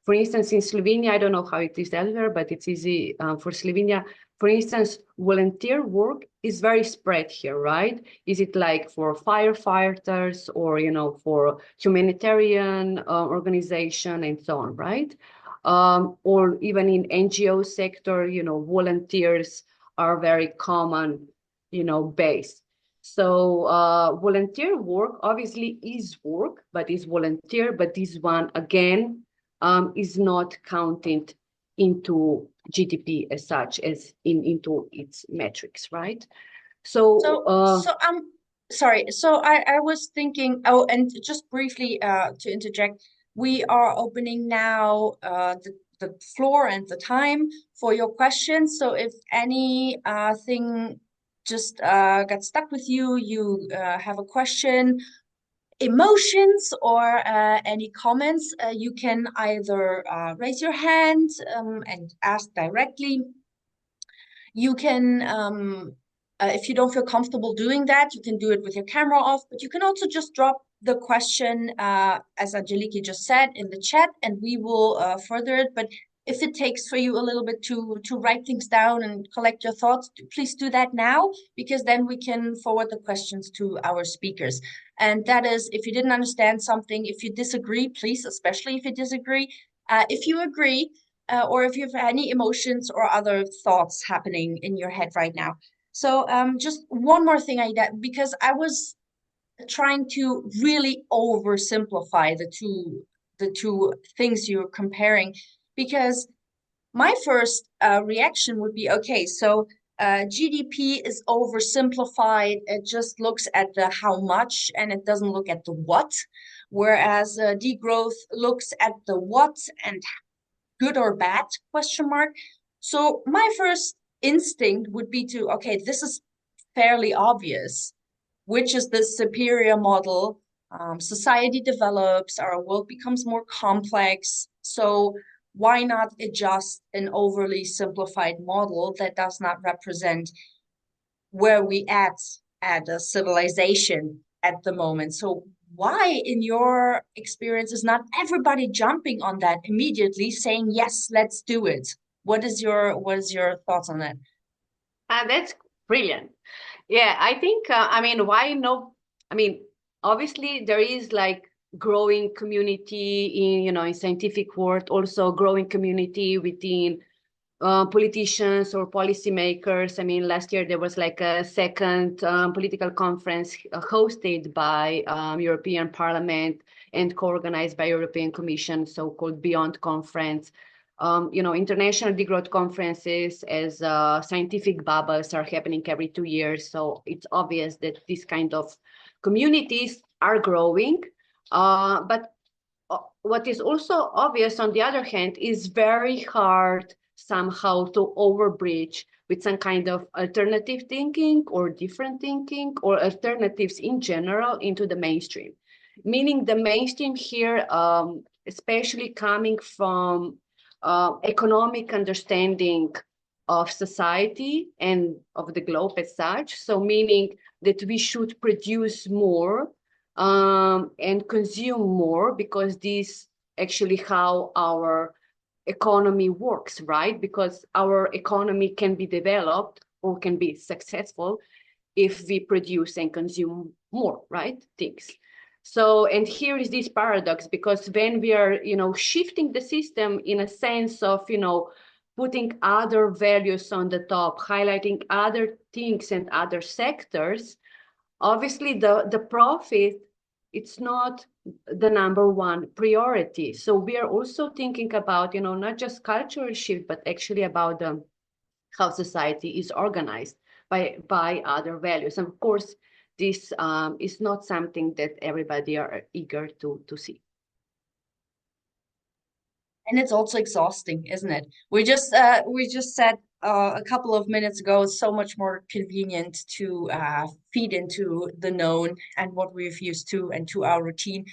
For instance, in Slovenia, I don't know how it is elsewhere, but it's easy for Slovenia. For instance, volunteer work is very spread here, right? Is it like for firefighters or, you know, for humanitarian organization and so on, right? Or even in NGO sector, you know, volunteers are very common, you know, base. So volunteer work obviously is work, but is volunteer, but this one again is not counted into GDP as such as into its metrics, right? So sorry. So I was thinking, oh, and just briefly to interject, we are opening now the floor and the time for your questions. So if any thing just got stuck with you, you have a question, emotions, or any comments, you can either raise your hand and ask directly. You can, if you don't feel comfortable doing that, you can do it with your camera off, but you can also just drop the question, as Angeliki just said, in the chat, and we will further it. But if it takes for you a little bit to write things down and collect your thoughts, please do that now, because then we can forward the questions to our speakers. And that is, if you didn't understand something, if you disagree, please, especially if you disagree. If you agree, or if you have any emotions or other thoughts happening in your head right now. So just one more thing, Aida, because I was trying to really oversimplify the two things you're comparing, because my first reaction would be, okay, so GDP is oversimplified. It just looks at the how much and it doesn't look at the what, whereas degrowth looks at the what and good or bad question mark. So my first instinct would be to, okay, this is fairly obvious, which is the superior model. Society develops, our world becomes more complex. So why not adjust an overly simplified model that does not represent where we at a civilization at the moment? So why, in your experience, is not everybody jumping on that immediately, saying yes, let's do it? What is your thoughts on that? That's brilliant. Yeah, I think, I mean, why no? I mean, obviously there is like growing community in, you know, in scientific world, also growing community within politicians or policymakers. I mean, last year there was like a second political conference hosted by European Parliament and co-organized by European Commission, so-called Beyond Conference. You know, international degrowth conferences as scientific bubbles are happening every 2 years. So it's obvious that these kind of communities are growing. But what is also obvious, on the other hand, is very hard somehow to overbridge with some kind of alternative thinking or different thinking or alternatives in general into the mainstream. Meaning the mainstream here, especially coming from economic understanding of society and of the globe as such. So meaning that we should produce more and consume more, because this actually how our economy works, right? Because our economy can be developed or can be successful if we produce and consume more, right? Things. So, and here is this paradox, because when we are, you know, shifting the system in a sense of, you know, putting other values on the top, highlighting other things and other sectors, obviously the profit, it's not the number one priority. So we are also thinking about, you know, not just cultural shift, but actually about how society is organized by other values. And of course, this is not something that everybody are eager to see. And it's also exhausting, isn't it? We just said a couple of minutes ago, it's so much more convenient to feed into the known and what we've used to and to our routine,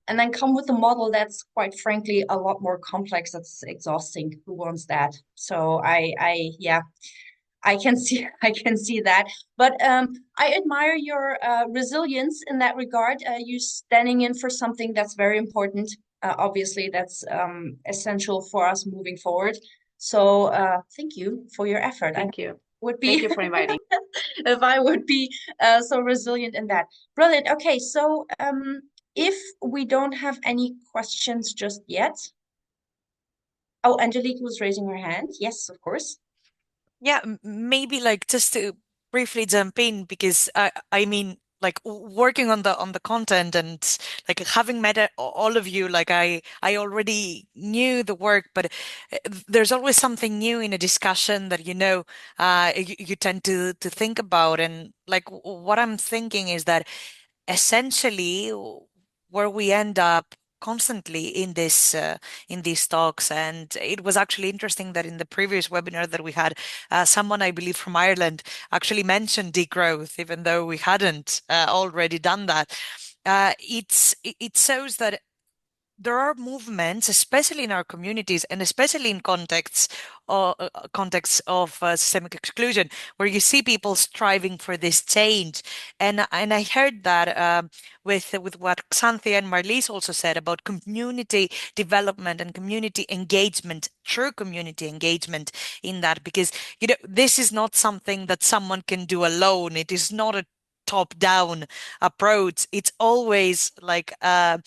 and then come with a model that's quite frankly a lot more complex. That's exhausting. Who wants that? So yeah, I can see that. But I admire your resilience in that regard. You standing in for something that's very important. Obviously, that's essential for us moving forward. So thank you for your effort. Thank you. Thank you for inviting. If I would be so resilient in that. Brilliant. Okay, so if we don't have any questions just yet. Oh, Angelique was raising her hand. Yes, of course. Yeah, maybe like just to briefly jump in, because I mean, like working on the content and like having met all of you, like I already knew the work, but there's always something new in a discussion that you tend to think about. And like what I'm thinking is that essentially where we end up constantly in these talks. And it was actually interesting that in the previous webinar that we had, someone, I believe from Ireland, actually mentioned degrowth, even though we hadn't already done that. It shows that there are movements, especially in our communities and especially in contexts of systemic exclusion, where you see people striving for this change. And I heard that with what Xanthi and Marlies also said about community development and community engagement, true community engagement in that, because this is not something that someone can do alone. It is not a top-down approach. It's always like a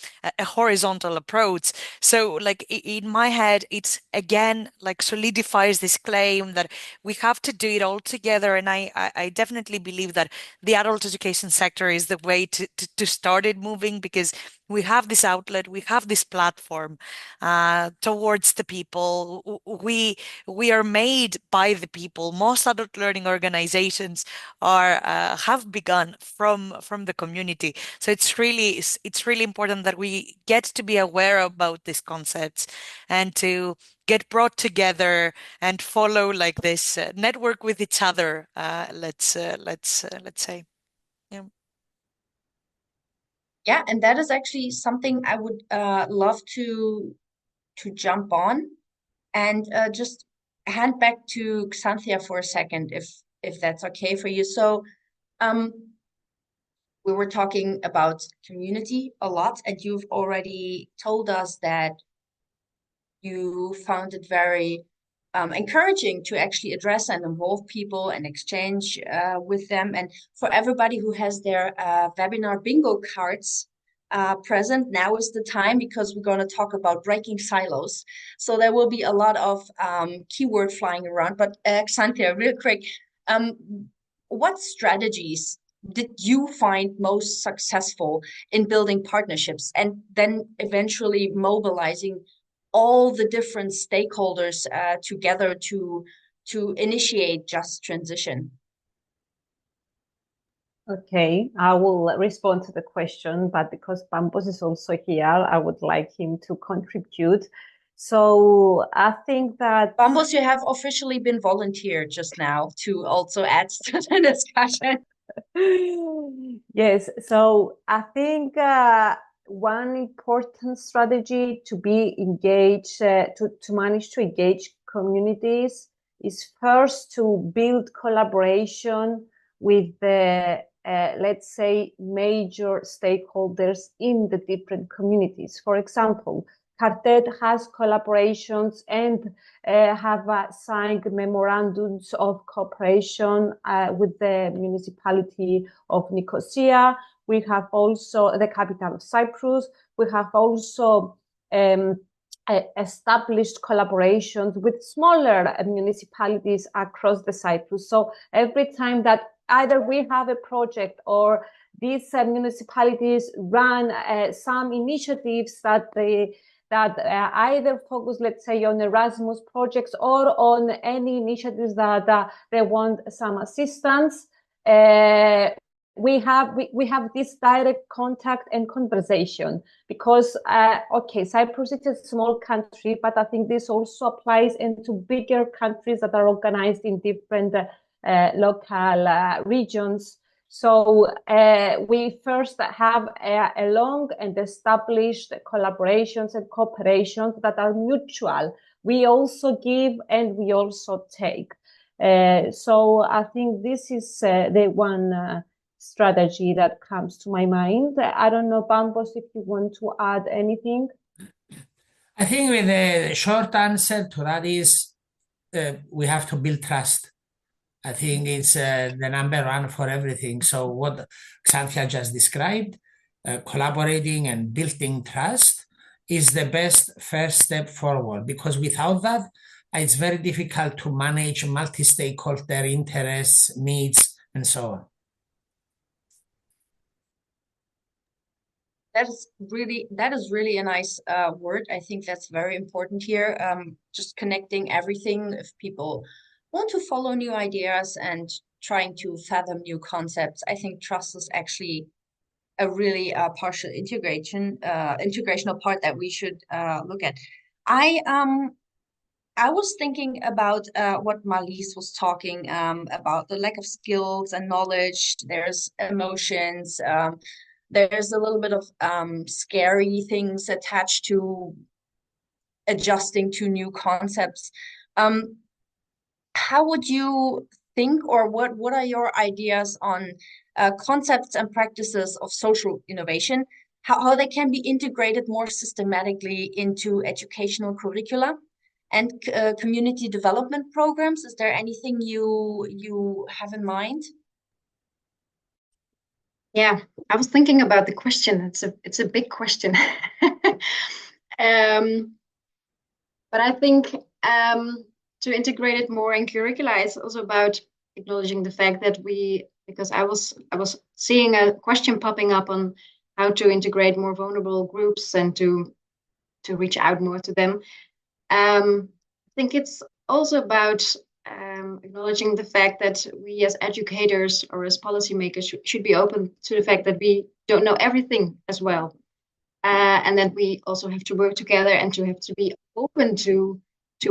horizontal approach. So like in my head, it's again like solidifies this claim that we have to do it all together. And I definitely believe that the adult education sector is the way to start it moving, because we have this outlet, we have this platform towards the people. We are made by the people. Most adult learning organizations are have begun from the community. So it's really important that we get to be aware about these concepts and to get brought together and follow like this network with each other. Let's say, yeah. Yeah, and that is actually something I would love to jump on and just hand back to Xanthia for a second, if that's okay for you. So, we were talking about community a lot, and you've already told us that you found it very encouraging to actually address and involve people and exchange with them. And for everybody who has their webinar bingo cards present, now is the time, because we're going to talk about breaking silos. So there will be a lot of keyword flying around. But Xanthia, real quick, what strategies did you find most successful in building partnerships and then eventually mobilizing all the different stakeholders together to initiate just transition? Okay, I will respond to the question, but because Pampos is also here, I would like him to contribute. So I think that Pampos, you have officially been volunteered just now to also add to the discussion. Yes, so I think one important strategy to be engaged, to manage to engage communities is first to build collaboration with the, let's say, major stakeholders in the different communities. For example, CARDET has collaborations and have signed memorandums of cooperation with the municipality of Nicosia. We have also the capital of Cyprus. We have also established collaborations with smaller municipalities across the Cyprus. So every time that either we have a project or these municipalities run some initiatives that either focus, let's say, on Erasmus projects or on any initiatives that they want some assistance. We have this direct contact and conversation because, okay, Cyprus is a small country, but I think this also applies into bigger countries that are organized in different local regions. So we first have a long and established collaborations and cooperations that are mutual. We also give and we also take. So I think this is the one strategy that comes to my mind. I don't know, Pampos, if you want to add anything. I think with the short answer to that is we have to build trust. I think it's the number one for everything. So what Xanthia just described, collaborating and building trust is the best first step forward, because without that, it's very difficult to manage multi-stakeholder interests, needs, and so on. That is really a nice word. I think that's very important here. Just connecting everything. If people want to follow new ideas and trying to fathom new concepts, I think trust is actually a really partial integrational part that we should look at. I was thinking about what Marlies was talking about, the lack of skills and knowledge. There's emotions. There's a little bit of scary things attached to adjusting to new concepts. How would you think, or what are your ideas on concepts and practices of social innovation, how they can be integrated more systematically into educational curricula and community development programs? Is there anything you have in mind? Yeah, I was thinking about the question. It's a big question. But I think to integrate it more in curricula is also about acknowledging the fact that because I was seeing a question popping up on how to integrate more vulnerable groups and to reach out more to them. I think it's also about acknowledging the fact that we as educators or as policymakers should be open to the fact that we don't know everything as well. And that we also have to work together and to have to be open to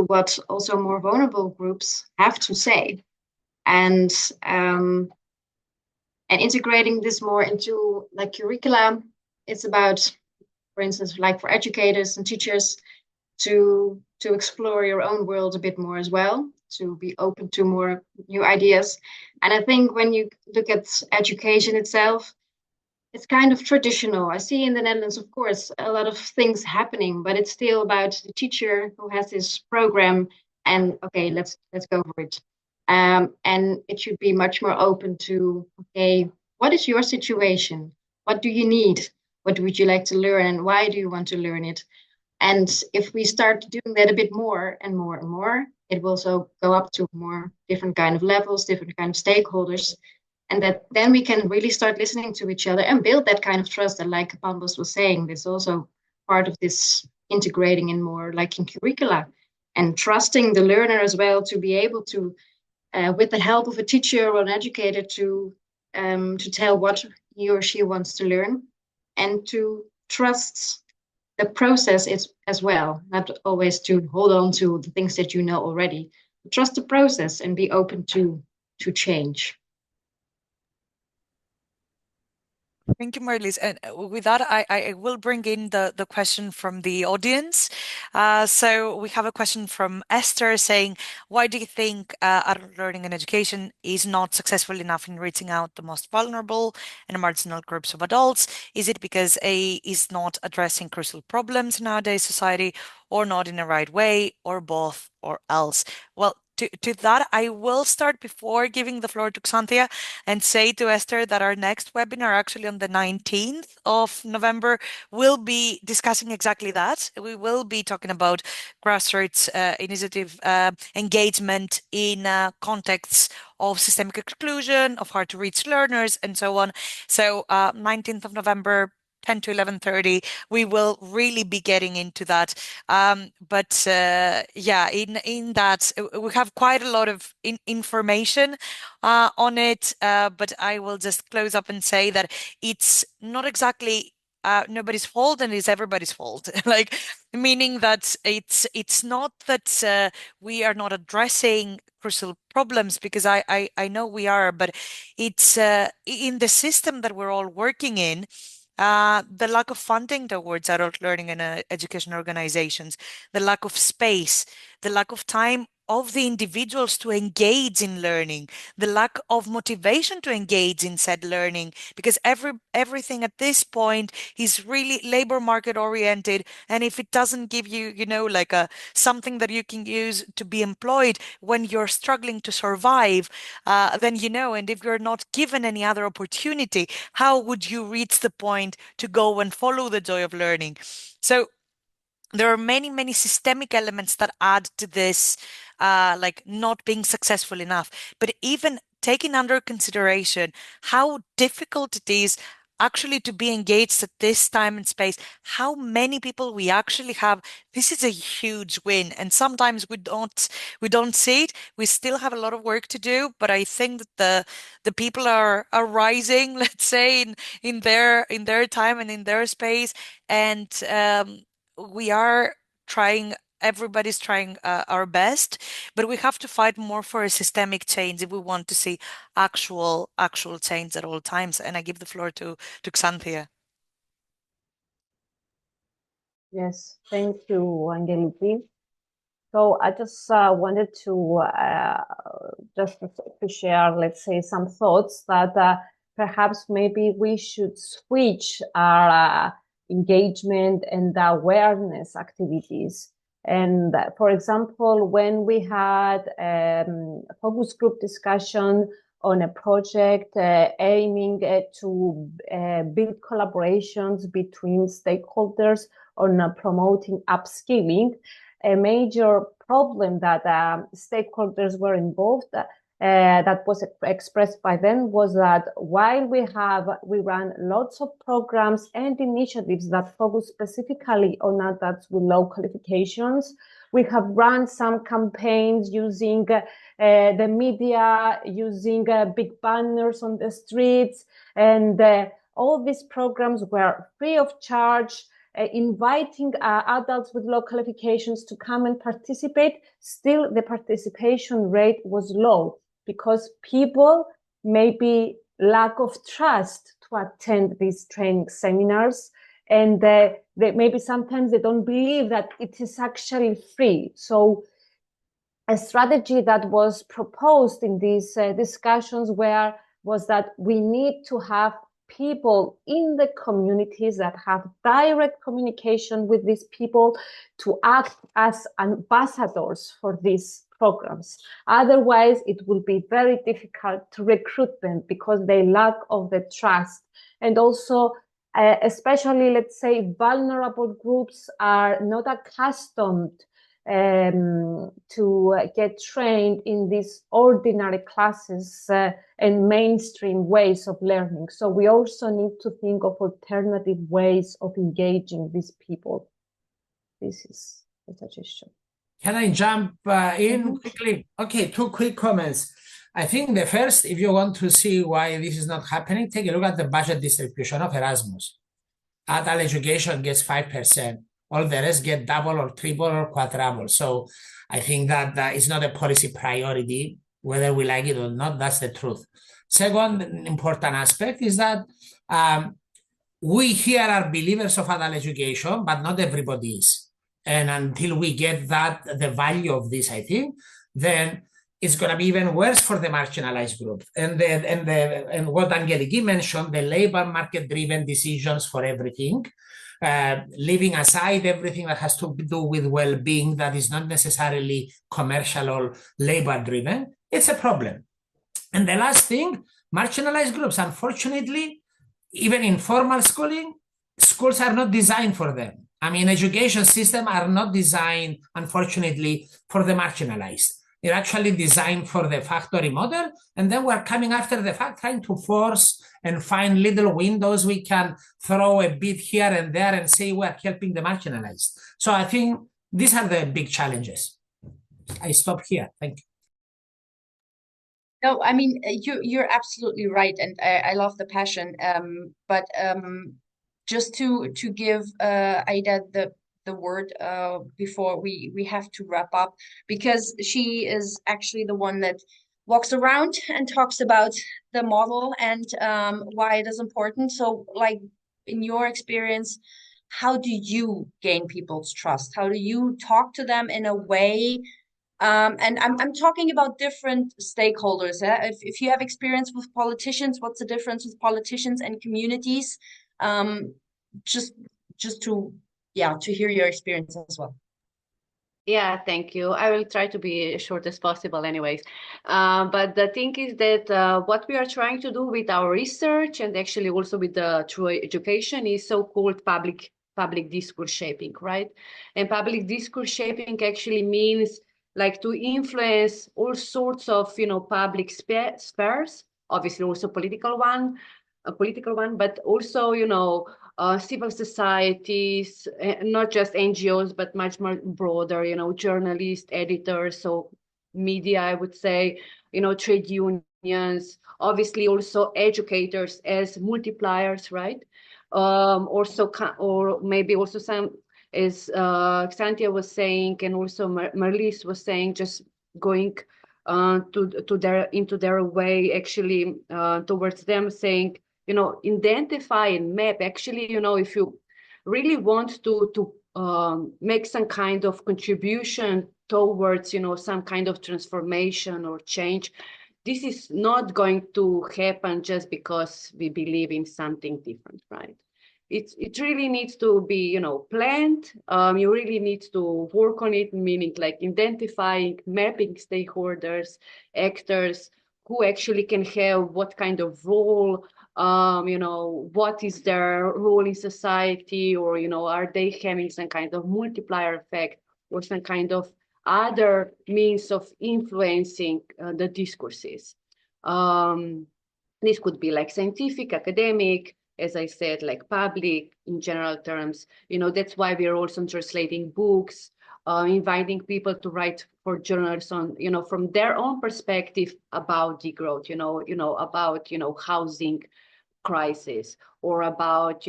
what also more vulnerable groups have to say. And integrating this more into like curricula, it's about, for instance, like for educators and teachers to explore your own world a bit more as well, to be open to more new ideas. And I think when you look at education itself, it's kind of traditional. I see in the Netherlands, of course, a lot of things happening, but it's still about the teacher who has this program and okay, let's go for it. And it should be much more open to, okay, what is your situation? What do you need? What would you like to learn? And why do you want to learn it? And if we start doing that a bit more and more and more, it will also go up to more different kind of levels, different kind of stakeholders. And that then we can really start listening to each other and build that kind of trust. And like Pambos was saying, there's also part of this integrating in more like in curricula and trusting the learner as well to be able to, with the help of a teacher or an educator, to tell what he or she wants to learn and to trust the process is as well, not always to hold on to the things that you know already. Trust the process and be open to change. Thank you, Marlies. And with that, I will bring in the question from the audience. So we have a question from Esther saying, why do you think adult learning and education is not successful enough in reaching out the most vulnerable and marginal groups of adults? Is it because A is not addressing crucial problems in nowadays society, or not in the right way, or both, or else? Well, to that, I will start before giving the floor to Xanthia and say to Esther that our next webinar, actually on the 19th of November, will be discussing exactly that. We will be talking about grassroots initiative engagement in contexts of systemic exclusion, of hard to reach learners, and so on. So 19th of November, 10 to 11:30, we will really be getting into that. But yeah, in that we have quite a lot of information on it. But I will just close up and say that it's not exactly nobody's fault and it's everybody's fault. Like, meaning that it's not that we are not addressing crucial problems, because I know we are, but it's in the system that we're all working in. The lack of funding towards adult learning and education organizations, the lack of space, the lack of time of the individuals to engage in learning, the lack of motivation to engage in said learning, because everything at this point is really labor market oriented. And if it doesn't give you, like something that you can use to be employed when you're struggling to survive, then and if you're not given any other opportunity, how would you reach the point to go and follow the joy of learning? So there are many, many systemic elements that add to this, like not being successful enough. But even taking under consideration how difficult it is actually to be engaged at this time and space, how many people we actually have, this is a huge win. And sometimes we don't see it. We still have a lot of work to do, but I think that the people are rising, let's say, in their time and in their space. And we are trying, everybody's trying our best, but we have to fight more for a systemic change if we want to see actual change at all times. And I give the floor to Xanthia. Yes, thank you, Angeliki. So I just wanted to just to share, let's say, some thoughts that perhaps maybe we should switch our engagement and awareness activities. And for example, when we had a focus group discussion on a project aiming to build collaborations between stakeholders on promoting upskilling. A major problem that stakeholders were involved that was expressed by them was that while we run lots of programs and initiatives that focus specifically on adults with low qualifications, we have run some campaigns using the media, using big banners on the streets, and all these programs were free of charge, inviting adults with low qualifications to come and participate. Still, the participation rate was low because people maybe lack of trust to attend these training seminars, and they maybe sometimes they don't believe that it is actually free. So a strategy that was proposed in these discussions was that we need to have people in the communities that have direct communication with these people to act as ambassadors for these programs. Otherwise, it will be very difficult to recruit them because they lack of the trust. And also, especially, let's say, vulnerable groups are not accustomed to get trained in these ordinary classes and mainstream ways of learning. So we also need to think of alternative ways of engaging these people. This is a suggestion. Can I jump in quickly? Okay, 2 quick comments. I think the first, if you want to see why this is not happening, take a look at the budget distribution of Erasmus. Adult education gets 5%. All the rest get double or triple or quadruple. So I think that is not a policy priority, whether we like it or not. That's the truth. Second important aspect is that we here are believers of adult education, but not everybody is. And until we get the value of this, I think, then it's going to be even worse for the marginalized group. And what Angeliki mentioned, the labor market-driven decisions for everything, leaving aside everything that has to do with well-being that is not necessarily commercial or labor-driven, it's a problem. And the last thing, marginalized groups, unfortunately, even in formal schooling, schools are not designed for them. I mean, education systems are not designed, unfortunately, for the marginalized. They're actually designed for the factory model, and then we're coming after the fact, trying to force and find little windows we can throw a bit here and there and say we're helping the marginalized. So I think these are the big challenges. I stop here. Thank you. No, I mean, you're absolutely right, and I love the passion. But just to give Aida the word before we have to wrap up, because she is actually the one that walks around and talks about the model and why it is important. So, like, in your experience, how do you gain people's trust? How do you talk to them in a way? And I'm talking about different stakeholders. If you have experience with politicians, what's the difference with politicians and communities? Just to hear your experience as well. Yeah, thank you. I will try to be as short as possible anyways. But the thing is that what we are trying to do with our research and actually also with the true education is so-called public discourse shaping, right? And public discourse shaping actually means like to influence all sorts of, public spheres, obviously also political one, but also, civil societies, not just NGOs, but much more broader, journalists, editors, so media, I would say, trade unions, obviously also educators as multipliers, right? Or maybe also some, as Xantia was saying, and also Marlies was saying, just going into their way, actually towards them, saying, identify and map. Actually, if you really want to make some kind of contribution towards, some kind of transformation or change, this is not going to happen just because we believe in something different, right? It really needs to be, planned. You really need to work on it, meaning like identifying, mapping stakeholders, actors, who actually can have what kind of role, what is their role in society, or, are they having some kind of multiplier effect or some kind of other means of influencing the discourses. This could be like scientific, academic, as I said, like public in general terms. That's why we're also translating books, inviting people to write for journals on, from their own perspective about degrowth, about, housing crisis, or about,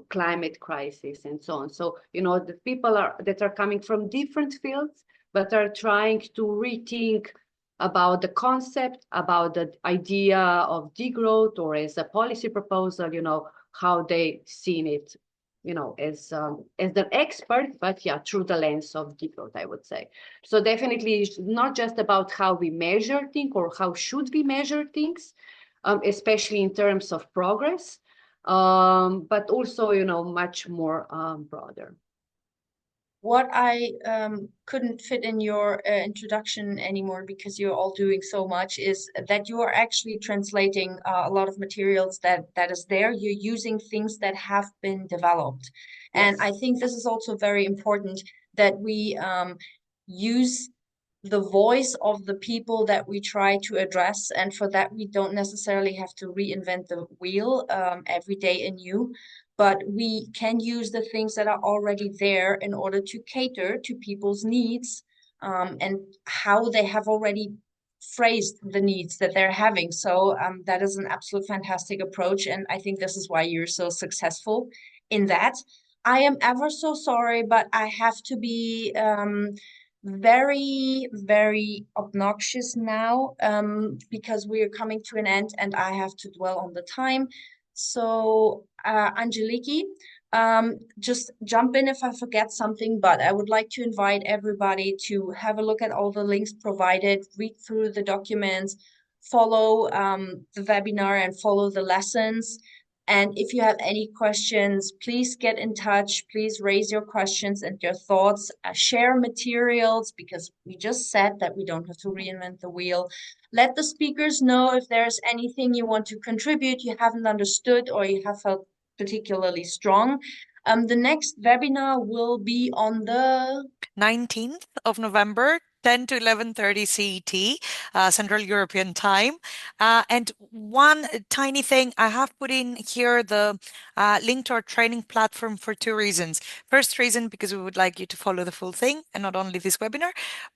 climate crisis and so on. So, the people that are coming from different fields, but are trying to rethink about the concept, about the idea of degrowth, or as a policy proposal, how they seen it, as the expert, but yeah, through the lens of degrowth, I would say. So definitely it's not just about how we measure things or how should we measure things, especially in terms of progress, but also, much more broader. What I couldn't fit in your introduction anymore, because you're all doing so much, is that you are actually translating a lot of materials that is there. You're using things that have been developed. And I think this is also very important, that we use the voice of the people that we try to address. And for that, we don't necessarily have to reinvent the wheel every day anew, but we can use the things that are already there in order to cater to people's needs, and how they have already phrased the needs that they're having. So that is an absolute fantastic approach. And I think this is why you're so successful in that. I am ever so sorry, but I have to be very, very obnoxious now, because we are coming to an end and I have to dwell on the time. So, Angeliki, just jump in if I forget something, but I would like to invite everybody to have a look at all the links provided, read through the documents, follow the webinar and follow the lessons. And if you have any questions, please get in touch. Please raise your questions and your thoughts. Share materials, because we just said that we don't have to reinvent the wheel. Let the speakers know if there's anything you want to contribute, you haven't understood, or you have felt particularly strong. The next webinar will be on the 19th of November, 10 to 11:30 CET, Central European Time. And one tiny thing, I have put in here the link to our training platform for two reasons. First reason, because we would like you to follow the full thing and not only this webinar.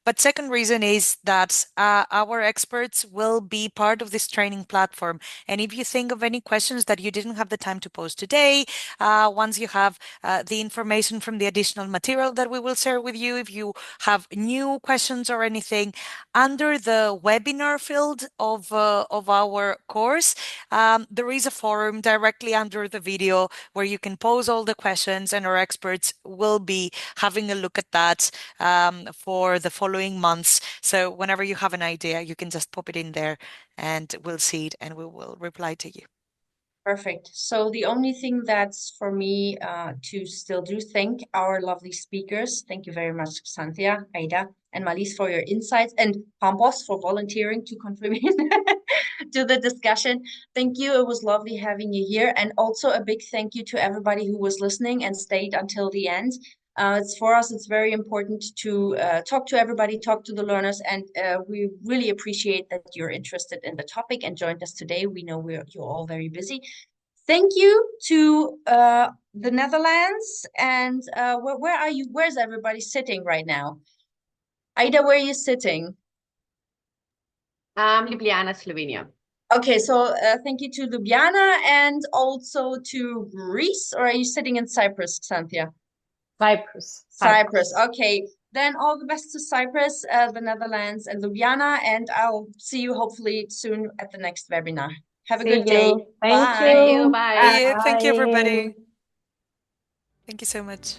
But second reason is that our experts will be part of this training platform. And if you think of any questions that you didn't have the time to post today, once you have the information from the additional material that we will share with you, if you have new questions or anything, under the webinar field of our course, there is a forum directly under the video where you can pose all the questions, and our experts will be having a look at that for the following months. So whenever you have an idea, you can just pop it in there and we'll see it and we will reply to you. Perfect. So the only thing that's for me to still do, thank our lovely speakers. Thank you very much, Xanthia, Aida, and Malis for your insights, and Pampos for volunteering to contribute to the discussion. Thank you. It was lovely having you here. And also a big thank you to everybody who was listening and stayed until the end. For us, it's very important to talk to everybody, talk to the learners, and we really appreciate that you're interested in the topic and joined us today. We know you're all very busy. Thank you to the Netherlands. And where are you? Where's everybody sitting right now? Aida, where are you sitting? Ljubljana, Slovenia. Okay, so thank you to Ljubljana and also to Greece. Or are you sitting in Cyprus, Xanthia? Cyprus. Cyprus. Okay, then all the best to Cyprus, the Netherlands, and Ljubljana, and I'll see you hopefully soon at the next webinar. Have a good day. Thank Bye. Bye. Thank you, everybody. Thank you so much.